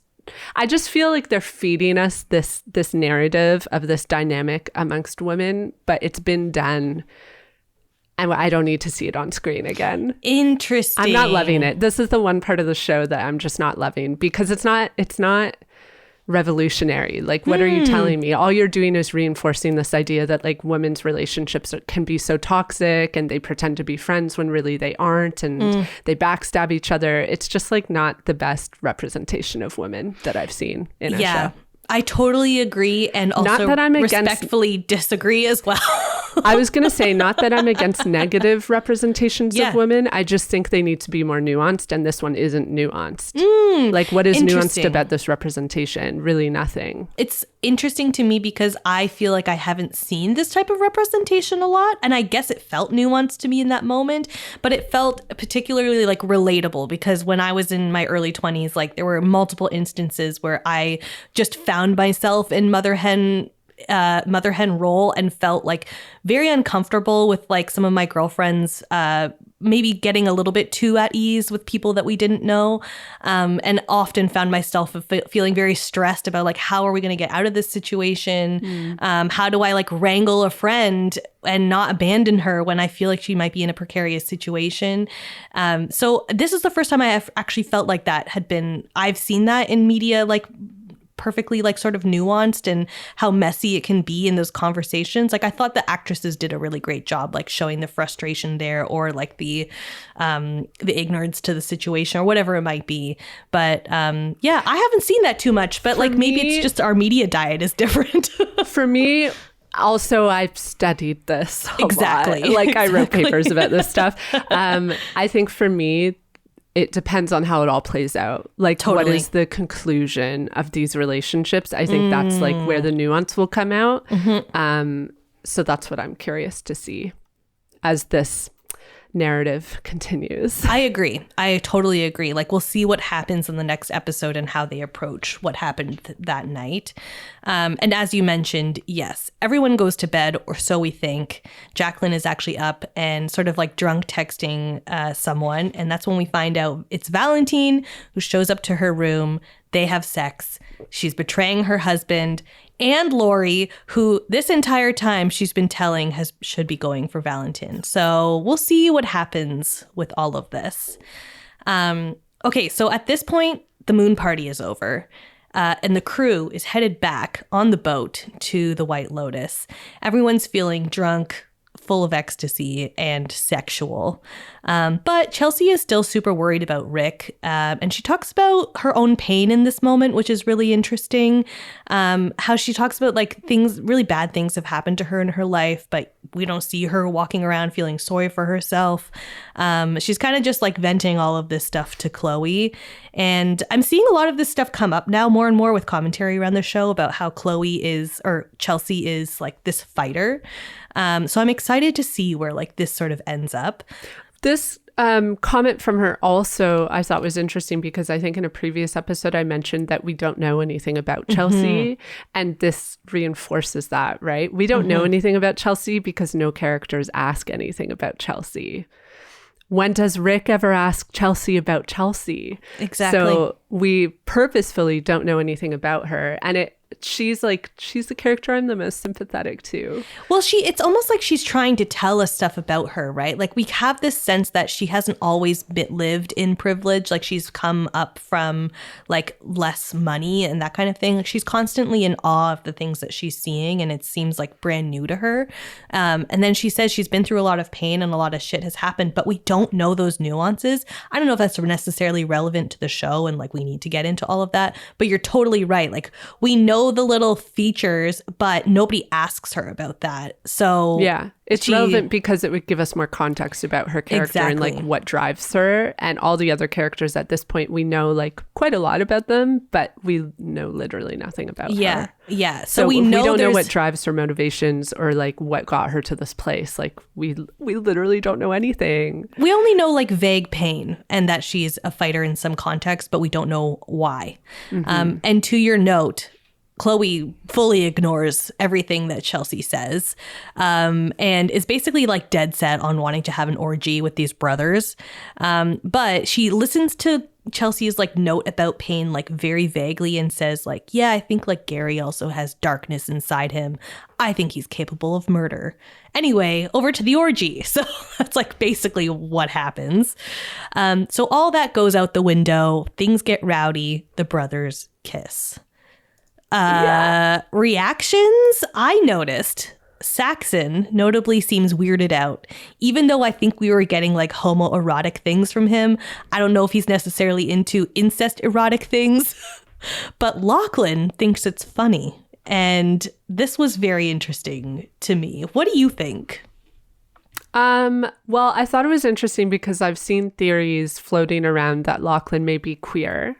I just feel like they're feeding us this narrative of this dynamic amongst women, but it's been done and I don't need to see it on screen again. Interesting. I'm not loving it. This is the one part of the show that I'm just not loving, because it's not revolutionary. Like, what are you telling me? All you're doing is reinforcing this idea that like women's relationships can be so toxic, and they pretend to be friends when really they aren't, and they backstab each other. It's just like not the best representation of women that I've seen in a show. I totally agree, and also not that I'm respectfully disagree as well. I was going to say, not that I'm against negative representations of women. I just think they need to be more nuanced, and this one isn't nuanced. Like, what is nuanced about this representation? Really nothing. It's interesting to me because I feel like I haven't seen this type of representation a lot, and I guess it felt nuanced to me in that moment, but it felt particularly like relatable, because when I was in my early 20s, like there were multiple instances where I just found myself in mother hen role and felt like very uncomfortable with like some of my girlfriends maybe getting a little bit too at ease with people that we didn't know, and often found myself feeling very stressed about like, how are we going to get out of this situation? How do I like wrangle a friend and not abandon her when I feel like she might be in a precarious situation? So this is the first time I have actually felt like I've seen that in media, like perfectly like sort of nuanced, and how messy it can be in those conversations. Like, I thought the actresses did a really great job like showing the frustration there, or like the ignorance to the situation, or whatever it might be. But I haven't seen that too much, but like maybe it's just our media diet is different. For me, also, I've studied this exactly. Like, I wrote papers about this stuff. I think for me, it depends on how it all plays out. Like, totally. What is the conclusion of these relationships? I think that's like where the nuance will come out. So that's what I'm curious to see as this narrative continues. I agree. I totally agree. Like, we'll see what happens in the next episode and how they approach what happened that night. And as you mentioned, yes, everyone goes to bed, or so we think. Jacqueline is actually up and sort of like drunk texting someone. And that's when we find out it's Valentine, who shows up to her room. They have sex. She's betraying her husband, and Lori, who this entire time she's been telling should be going for Valentine. So we'll see what happens with all of this. Okay, so at this point, the moon party is over. And the crew is headed back on the boat to the White Lotus. Everyone's feeling drunk, full of ecstasy, and sexual. But Chelsea is still super worried about Rick. And she talks about her own pain in this moment, which is really interesting. How she talks about like really bad things have happened to her in her life, but we don't see her walking around feeling sorry for herself. She's kind of just like venting all of this stuff to Chloe. And I'm seeing a lot of this stuff come up now more and more with commentary around the show about how Chelsea is like this fighter. So I'm excited to see where like this sort of ends up. This comment from her also I thought was interesting, because I think in a previous episode I mentioned that we don't know anything about Chelsea, and this reinforces that, right? We don't know anything about Chelsea because no characters ask anything about Chelsea. When does Rick ever ask Chelsea about Chelsea? Exactly. So we purposefully don't know anything about her, and she's the character I'm the most sympathetic to. Well, it's almost like she's trying to tell us stuff about her, right? Like, we have this sense that she hasn't always lived in privilege. Like, she's come up from like less money and that kind of thing. Like, she's constantly in awe of the things that she's seeing, and it seems like brand new to her. And then she says she's been through a lot of pain and a lot of shit has happened, but we don't know those nuances. I don't know if that's necessarily relevant to the show, and like we need to get into all of that, but you're totally right. Like, we know know the little features, but nobody asks her about that. So yeah, it's relevant because it would give us more context about her character and like what drives her. And all the other characters at this point, we know like quite a lot about them, but we know literally nothing about her. Yeah. So we don't know what drives her motivations or like what got her to this place. Like we literally don't know anything. We only know like vague pain and that she's a fighter in some context, but we don't know why. And to your note, Chloe fully ignores everything that Chelsea says, and is basically like dead set on wanting to have an orgy with these brothers. But she listens to Chelsea's like note about pain like very vaguely and says like, yeah, I think like Gary also has darkness inside him. I think he's capable of murder. Anyway, over to the orgy. So that's like basically what happens. So all that goes out the window. Things get rowdy. The brothers kiss. Reactions, I noticed. Saxon notably seems weirded out, even though I think we were getting like homoerotic things from him. I don't know if he's necessarily into incest erotic things, but Lachlan thinks it's funny. And this was very interesting to me. What do you think? Well, I thought it was interesting because I've seen theories floating around that Lachlan may be queer.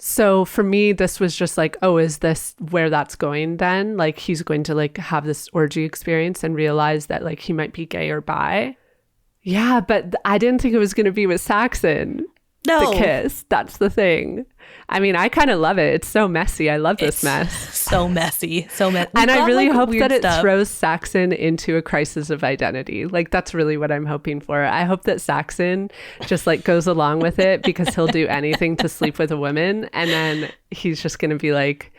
So for me, this was just like, oh, is this where that's going then? Like he's going to like have this orgy experience and realize that like he might be gay or bi. Yeah, but I didn't think it was going to be with Saxon. No. The kiss. That's the thing. I mean, I kind of love it. It's so messy. I love this mess. So messy. And I really hope that it stuff. throws Saxon into a crisis of identity. Like, that's really what I'm hoping for. I hope that Saxon just like goes along with it because he'll do anything to sleep with a woman. And then he's just going to be like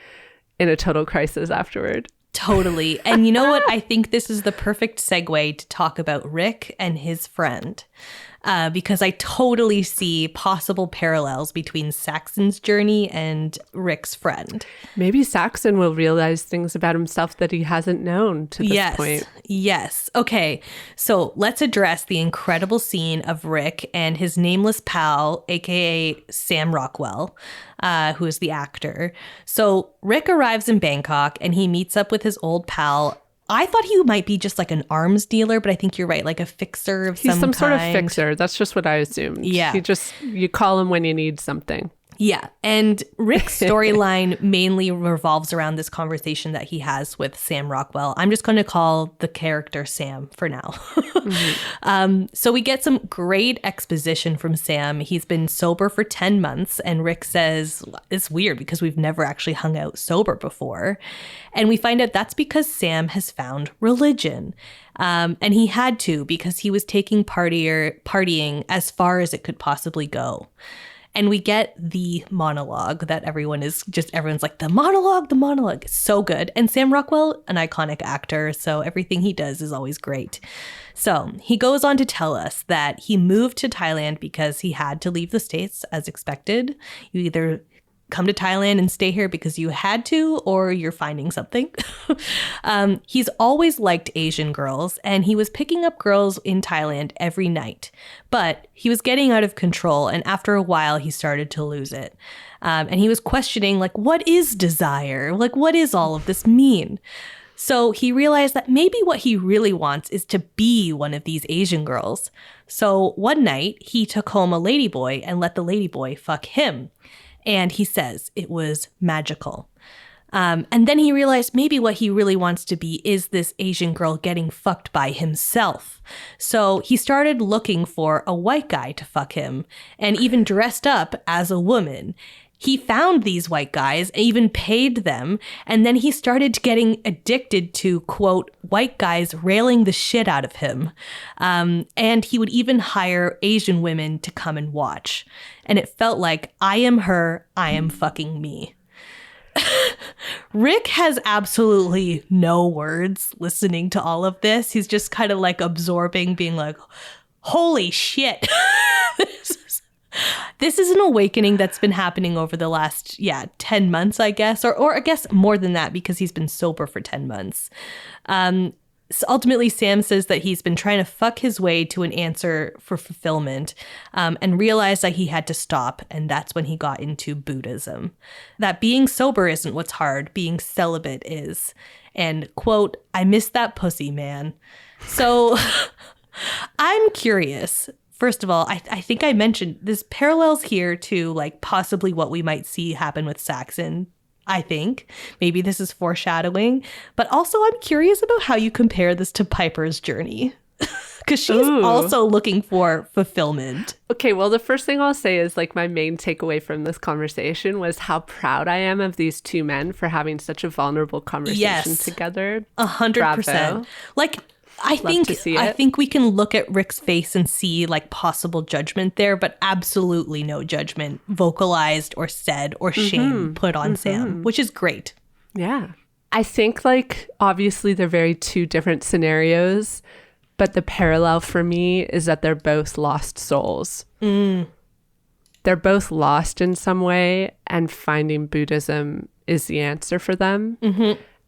in a total crisis afterward. Totally. And you know what? I think this is the perfect segue to talk about Rick and his friend. Because I totally see possible parallels between Saxon's journey and Rick's friend. Maybe Saxon will realize things about himself that he hasn't known to this point. Yes. Okay. So let's address the incredible scene of Rick and his nameless pal, aka Sam Rockwell, who is the actor. So Rick arrives in Bangkok and he meets up with his old pal. I thought he might be just like an arms dealer, but I think you're right, like a fixer of He's some kind. sort of fixer. That's just what I assumed. Yeah. You call him when you need something. Yeah. And Rick's storyline mainly revolves around this conversation that he has with Sam Rockwell. I'm just going to call the character Sam for now. So we get some great exposition from Sam. He's been sober for 10 months. And Rick says, it's weird because we've never actually hung out sober before. And we find out that's because Sam has found religion. And he had to because he was taking partying as far as it could possibly go. And we get the monologue that everyone's like, the monologue. It's so good. And Sam Rockwell, an iconic actor, so everything he does is always great. So he goes on to tell us that he moved to Thailand because he had to leave the States as expected. You either come to Thailand and stay here because you had to, or you're finding something. He's always liked Asian girls, and he was picking up girls in Thailand every night. But he was getting out of control, and after a while, he started to lose it. And he was questioning, like, what is desire? Like, what does all of this mean? So he realized that maybe what he really wants is to be one of these Asian girls. So one night, he took home a ladyboy and let the ladyboy fuck him. And he says it was magical. And then he realized maybe what he really wants to be is this Asian girl getting fucked by himself. So he started looking for a white guy to fuck him and even dressed up as a woman. He found these white guys, even paid them, and then he started getting addicted to, quote, white guys railing the shit out of him. And he would even hire Asian women to come and watch. And it felt like, I am her, I am fucking me. Rick has absolutely no words listening to all of this. He's just kind of like absorbing, being like, holy shit. This is an awakening that's been happening over the last, 10 months, I guess, or I guess more than that because he's been sober for 10 months. ultimately, Sam says that he's been trying to fuck his way to an answer for fulfillment and realized that he had to stop. And that's when he got into Buddhism. That being sober isn't what's hard. Being celibate is. And, quote, I miss that pussy, man. So I'm curious. First of all, I think I mentioned this parallels here to like possibly what we might see happen with Saxon. I think maybe this is foreshadowing, but also I'm curious about how you compare this to Piper's journey because she's also looking for fulfillment. Okay, well, the first thing I'll say is like my main takeaway from this conversation was how proud I am of these two men for having such a vulnerable conversation together. 100%. Like, I think we can look at Rick's face and see like possible judgment there, but absolutely no judgment vocalized or said or shame put on Sam, which is great. Yeah. I think like obviously they're very two different scenarios, but the parallel for me is that they're both lost souls. They're both lost in some way, and finding Buddhism is the answer for them.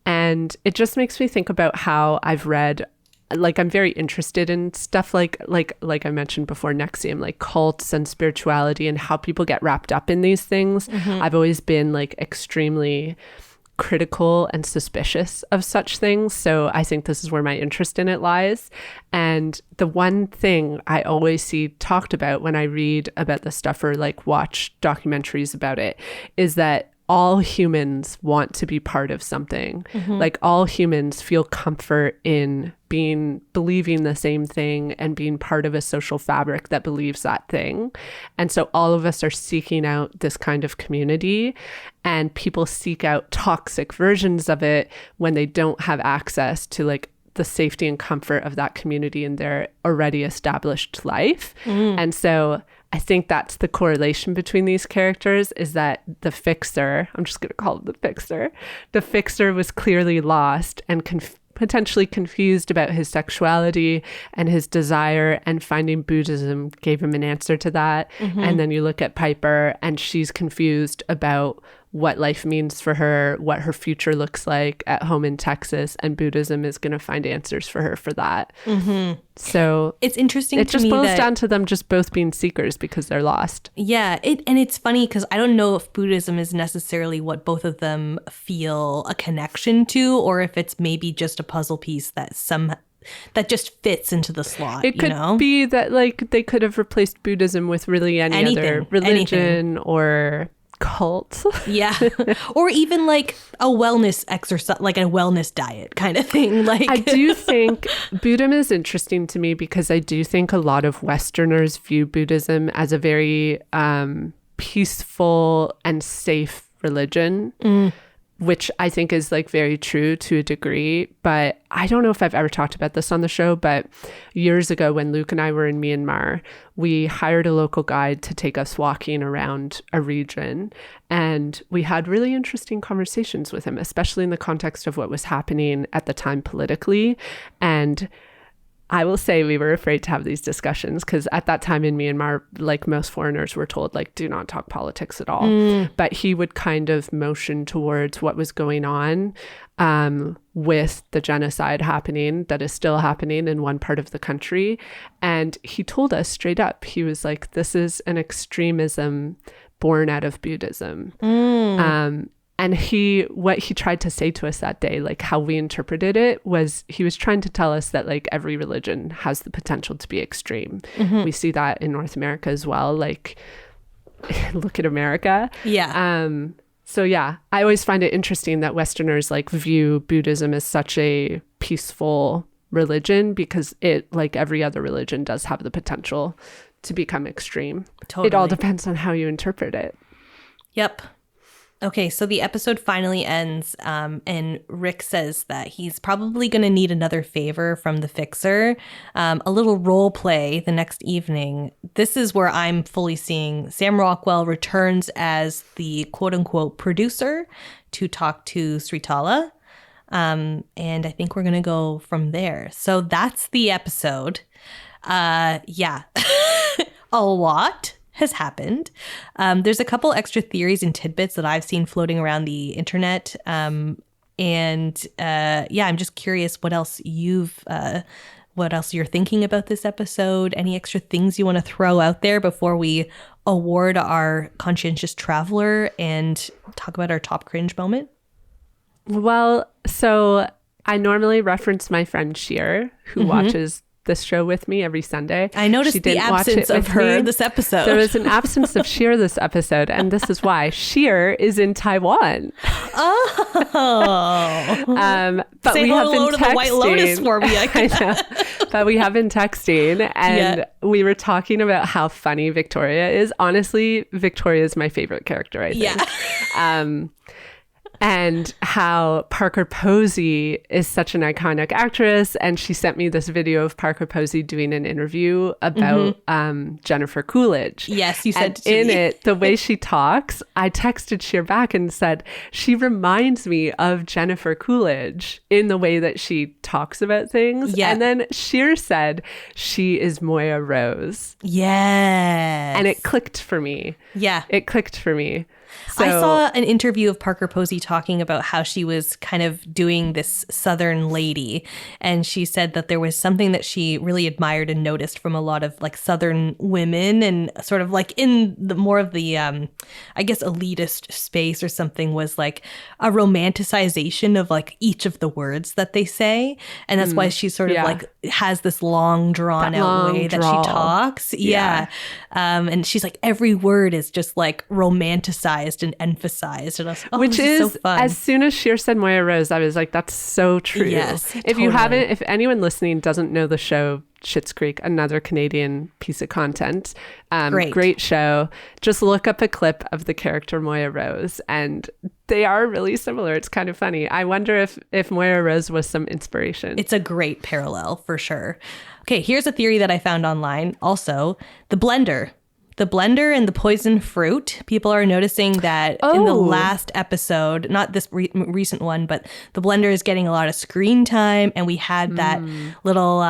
And it just makes me think about how I've read, like I'm very interested in stuff like I mentioned before, NXIVM, like cults and spirituality and how people get wrapped up in these things. I've always been like extremely critical and suspicious of such things. So I think this is where my interest in it lies. And the one thing I always see talked about when I read about this stuff or like watch documentaries about it is that all humans want to be part of something. Like all humans feel comfort in believing the same thing and being part of a social fabric that believes that thing. And so all of us are seeking out this kind of community, and people seek out toxic versions of it when they don't have access to like the safety and comfort of that community in their already established life. And so I think that's the correlation between these characters, is that the fixer, I'm just going to call it the fixer was clearly lost and potentially confused about his sexuality and his desire, and finding Buddhism gave him an answer to that. And then you look at Piper and she's confused about what life means for her, what her future looks like at home in Texas, and Buddhism is going to find answers for her for that. So it's interesting. It just boils down to them just both being seekers because they're lost. Yeah, and it's funny because I don't know if Buddhism is necessarily what both of them feel a connection to, or if it's maybe just a puzzle piece that just fits into the slot. It could be that like they could have replaced Buddhism with really any other religion or cult. Yeah. Or even like a wellness exercise, like a wellness diet kind of thing. Like I do think Buddhism is interesting to me because I do think a lot of Westerners view Buddhism as a very peaceful and safe religion. Which I think is like very true to a degree, but I don't know if I've ever talked about this on the show, but years ago when Luke and I were in Myanmar, we hired a local guide to take us walking around a region, and we had really interesting conversations with him, especially in the context of what was happening at the time politically. And I will say we were afraid to have these discussions because at that time in Myanmar, like most foreigners were told, like, do not talk politics at all. But he would kind of motion towards what was going on with the genocide happening that is still happening in one part of the country. And he told us straight up, he was like, this is an extremism born out of Buddhism. And what he tried to say to us that day, like how we interpreted it, was he was trying to tell us that like every religion has the potential to be extreme. We see that in North America as well. Like, look at America. Yeah. So yeah, I always find it interesting that Westerners like view Buddhism as such a peaceful religion because it, like every other religion, does have the potential to become extreme. Totally. It all depends on how you interpret it. Yep. Okay, so the episode finally ends, and Rick says that he's probably going to need another favor from the fixer, a little role play the next evening. This is where I'm fully seeing Sam Rockwell returns as the quote-unquote producer to talk to Sritala, and I think we're going to go from there. So that's the episode. Yeah, a lot has happened. There's a couple extra theories and tidbits that I've seen floating around the internet. And I'm just curious what else you're thinking about this episode. Any extra things you want to throw out there before we award our conscientious traveler and talk about our top cringe moment? Well, so I normally reference my friend Sheer, who watches this show with me every Sunday. I noticed the absence of her this episode. There was an absence of Sheer this episode, and this is why. Sheer is in Taiwan. Oh. But Say we have hello been to the White Lotus for me. I know. But we have been texting, and we were talking about how funny Victoria is. Honestly, Victoria is my favorite character, I think. Yeah. And how Parker Posey is such an iconic actress. And she sent me this video of Parker Posey doing an interview about Jennifer Coolidge. Yes, you said and to me. in it, the way she talks, I texted Sheer back and said, she reminds me of Jennifer Coolidge in the way that she talks about things. Yeah. And then Sheer said, she is Moya Rose. Yes. And it clicked for me. Yeah. It clicked for me. So, I saw an interview of Parker Posey talking about how she was kind of doing this Southern lady. And she said that there was something that she really admired and noticed from a lot of like Southern women, and sort of like in the more of the, I guess, elitist space or something, was like a romanticization of like each of the words that they say. And that's why she sort of like has this long drawn out way that she talks. Yeah. And she's like, every word is just like romanticized and emphasized, and I was, which is so fun. As soon as Sheer said Moya Rose, I was like, that's so true. Yes, If anyone listening doesn't know the show Schitt's Creek, another Canadian piece of content, great show, just look up a clip of the character Moya Rose, and they are really similar. It's kind of funny. I wonder if Moya Rose was some inspiration. It's a great parallel for sure. Okay, here's a theory that I found online also. The blender and the poison fruit. People are noticing that in the last episode, not this recent one, but the blender is getting a lot of screen time. And we had that little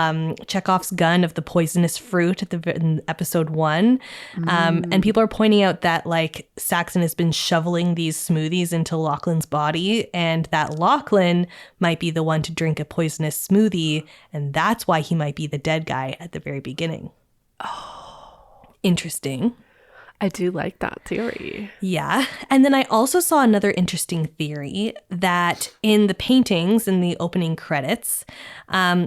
Chekhov's gun of the poisonous fruit in episode 1. And people are pointing out that like Saxon has been shoveling these smoothies into Lachlan's body, and that Lachlan might be the one to drink a poisonous smoothie. And that's why he might be the dead guy at the very beginning. Interesting. I do like that theory. Yeah. And then I also saw another interesting theory that in the paintings in the opening credits,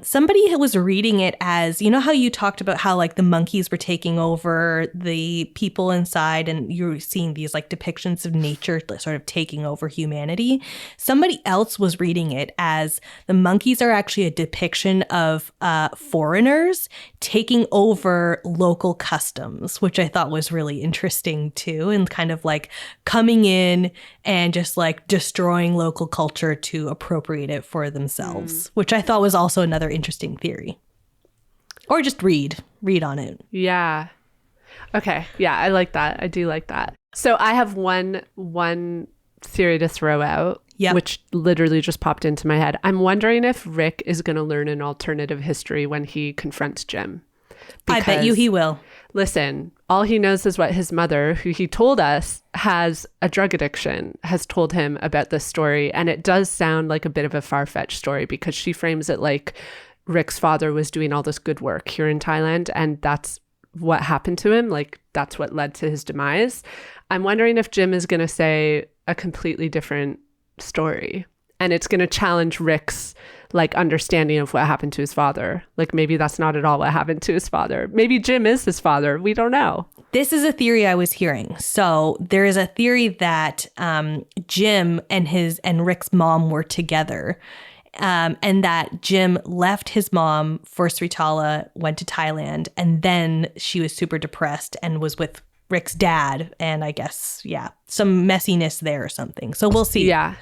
somebody was reading it as, you know how you talked about how like the monkeys were taking over the people inside, and you're seeing these like depictions of nature sort of taking over humanity. Somebody else was reading it as the monkeys are actually a depiction of foreigners taking over local customs, which I thought was really interesting too, and kind of like coming in and just like destroying local culture to appropriate it for themselves, which I thought was also another interesting theory. Or just read on it. Yeah. Okay. Yeah, I like that. I do like that. So I have one theory to throw out, which literally just popped into my head. I'm wondering if Rick is going to learn an alternative history when he confronts Jim. I bet you he will. Listen, all he knows is what his mother, who he told us has a drug addiction, has told him about this story. And it does sound like a bit of a far-fetched story, because she frames it like Rick's father was doing all this good work here in Thailand, and that's what happened to him. Like, that's what led to his demise. I'm wondering if Jim is going to say a completely different story, and it's going to challenge Rick's like understanding of what happened to his father. Like, maybe that's not at all what happened to his father. Maybe Jim is his father. We don't know. This is a theory I was hearing. So there is a theory that Jim and Rick's mom were together, and that Jim left his mom for Sritala, went to Thailand, and then she was super depressed and was with Rick's dad. And I guess, some messiness there or something. So we'll see. Yeah.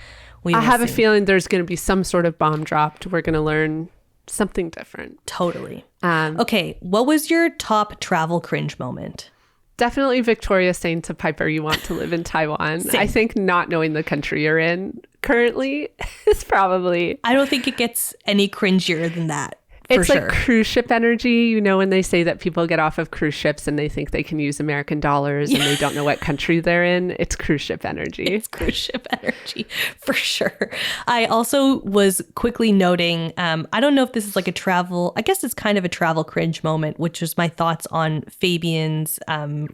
I have a feeling there's going to be some sort of bomb dropped. We're going to learn something different. Totally. Okay. What was your top travel cringe moment? Definitely Victoria saying to Piper, you want to live in Taiwan. Same. I think not knowing the country you're in currently is probably... I don't think it gets any cringier than that. It's sure. like cruise ship energy. You know, when they say that people get off of cruise ships and they think they can use American dollars and they don't know what country they're in. It's cruise ship energy. It's cruise ship energy for sure. I also was quickly noting, I don't know if this is like a travel, I guess it's kind of a travel cringe moment, which was my thoughts on Fabian's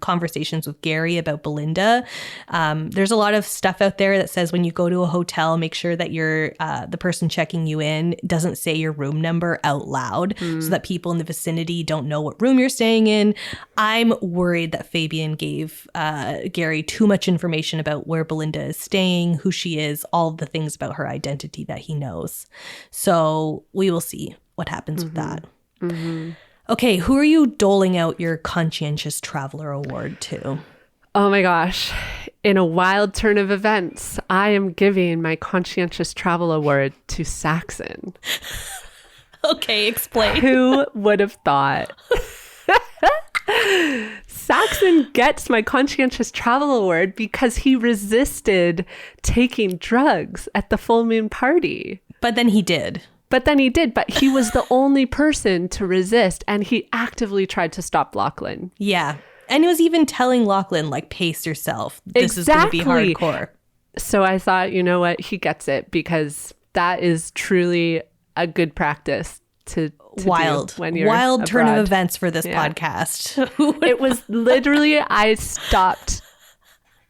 conversations with Gary about Belinda. There's a lot of stuff out there that says when you go to a hotel, make sure that you're the person checking you in doesn't say your room number out loud so that people in the vicinity don't know what room you're staying in. I'm worried that Fabian gave Gary too much information about where Belinda is staying, who she is, all the things about her identity that he knows. So we will see what happens with that. Okay, who are you doling out your Conscientious Traveler Award to? Oh my gosh. In a wild turn of events, I am giving my Conscientious Travel Award to Saxon. Okay, explain. Who would have thought? Saxon gets my Conscientious Travel Award because he resisted taking drugs at the full moon party. But then he did. But he was the only person to resist, and he actively tried to stop Lachlan. Yeah. And he was even telling Lachlan, like, pace yourself. This is going to be hardcore. So I thought, you know what? He gets it because that is truly a good practice to wild do when you're wild abroad. Turn of events for this podcast. It was literally, I stopped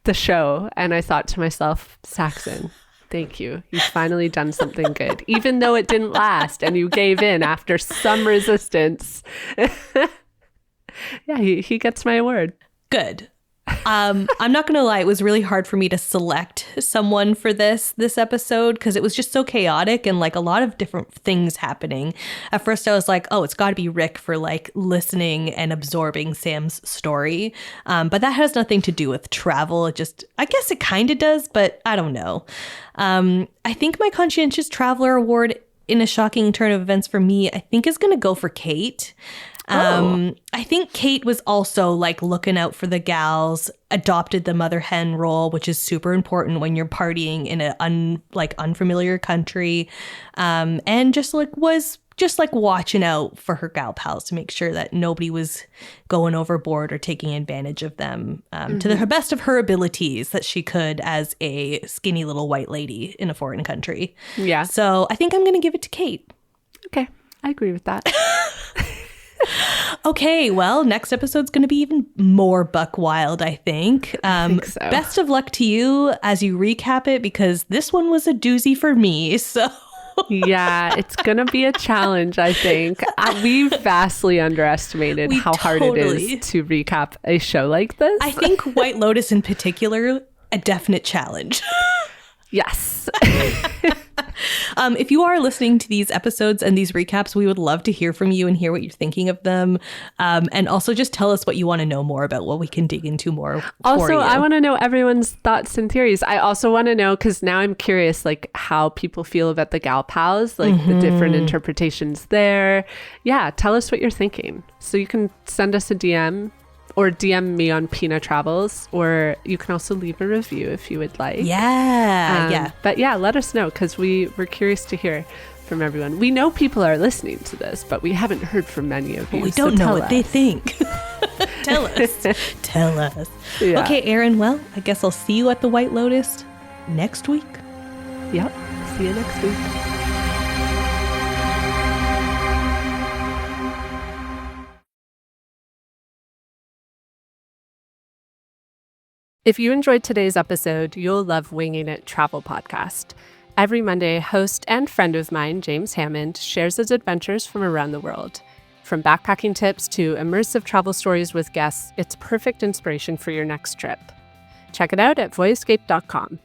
the show and I thought to myself, Saxon, thank you. You've finally done something good, even though it didn't last and you gave in after some resistance. Yeah, he gets my award. Good. I'm not going to lie. It was really hard for me to select someone for this episode because it was just so chaotic and like a lot of different things happening. At first I was like, oh, it's got to be Rick for like listening and absorbing Sam's story. But that has nothing to do with travel. I guess it kind of does, but I don't know. I think my Conscientious Traveler Award, in a shocking turn of events for me, I think is going to go for Kate. I think Kate was also like looking out for the gals, adopted the mother hen role, which is super important when you're partying in an unfamiliar country, and just was watching out for her gal pals to make sure that nobody was going overboard or taking advantage of them to the best of her abilities that she could as a skinny little white lady in a foreign country. Yeah. So I think I'm going to give it to Kate. Okay, I agree with that. Okay, well, next episode's going to be even more buck wild, I think. I think so. Best of luck to you as you recap it, because this one was a doozy for me, so... Yeah, it's going to be a challenge, I think. We vastly underestimated how hard it is to recap a show like this. I think White Lotus in particular, a definite challenge. Yes. If you are listening to these episodes and these recaps, we would love to hear from you and hear what you're thinking of them. And also just tell us what you want to know more about, what we can dig into more. Also, I want to know everyone's thoughts and theories. I also want to know, because now I'm curious, like how people feel about the gal pals, like the different interpretations there. Yeah, tell us what you're thinking. So you can send us a DM. Or DM me on Pina Travels, or you can also leave a review if you would like. Yeah. But yeah, let us know, because we're curious to hear from everyone. We know people are listening to this, but we haven't heard from many of you. We don't know what they think. Tell us. Tell us. Yeah. Okay, Erin, well, I guess I'll see you at the White Lotus next week. Yep. See you next week. If you enjoyed today's episode, you'll love Winging It Travel Podcast. Every Monday, host and friend of mine, James Hammond, shares his adventures from around the world. From backpacking tips to immersive travel stories with guests, it's perfect inspiration for your next trip. Check it out at voyescape.com.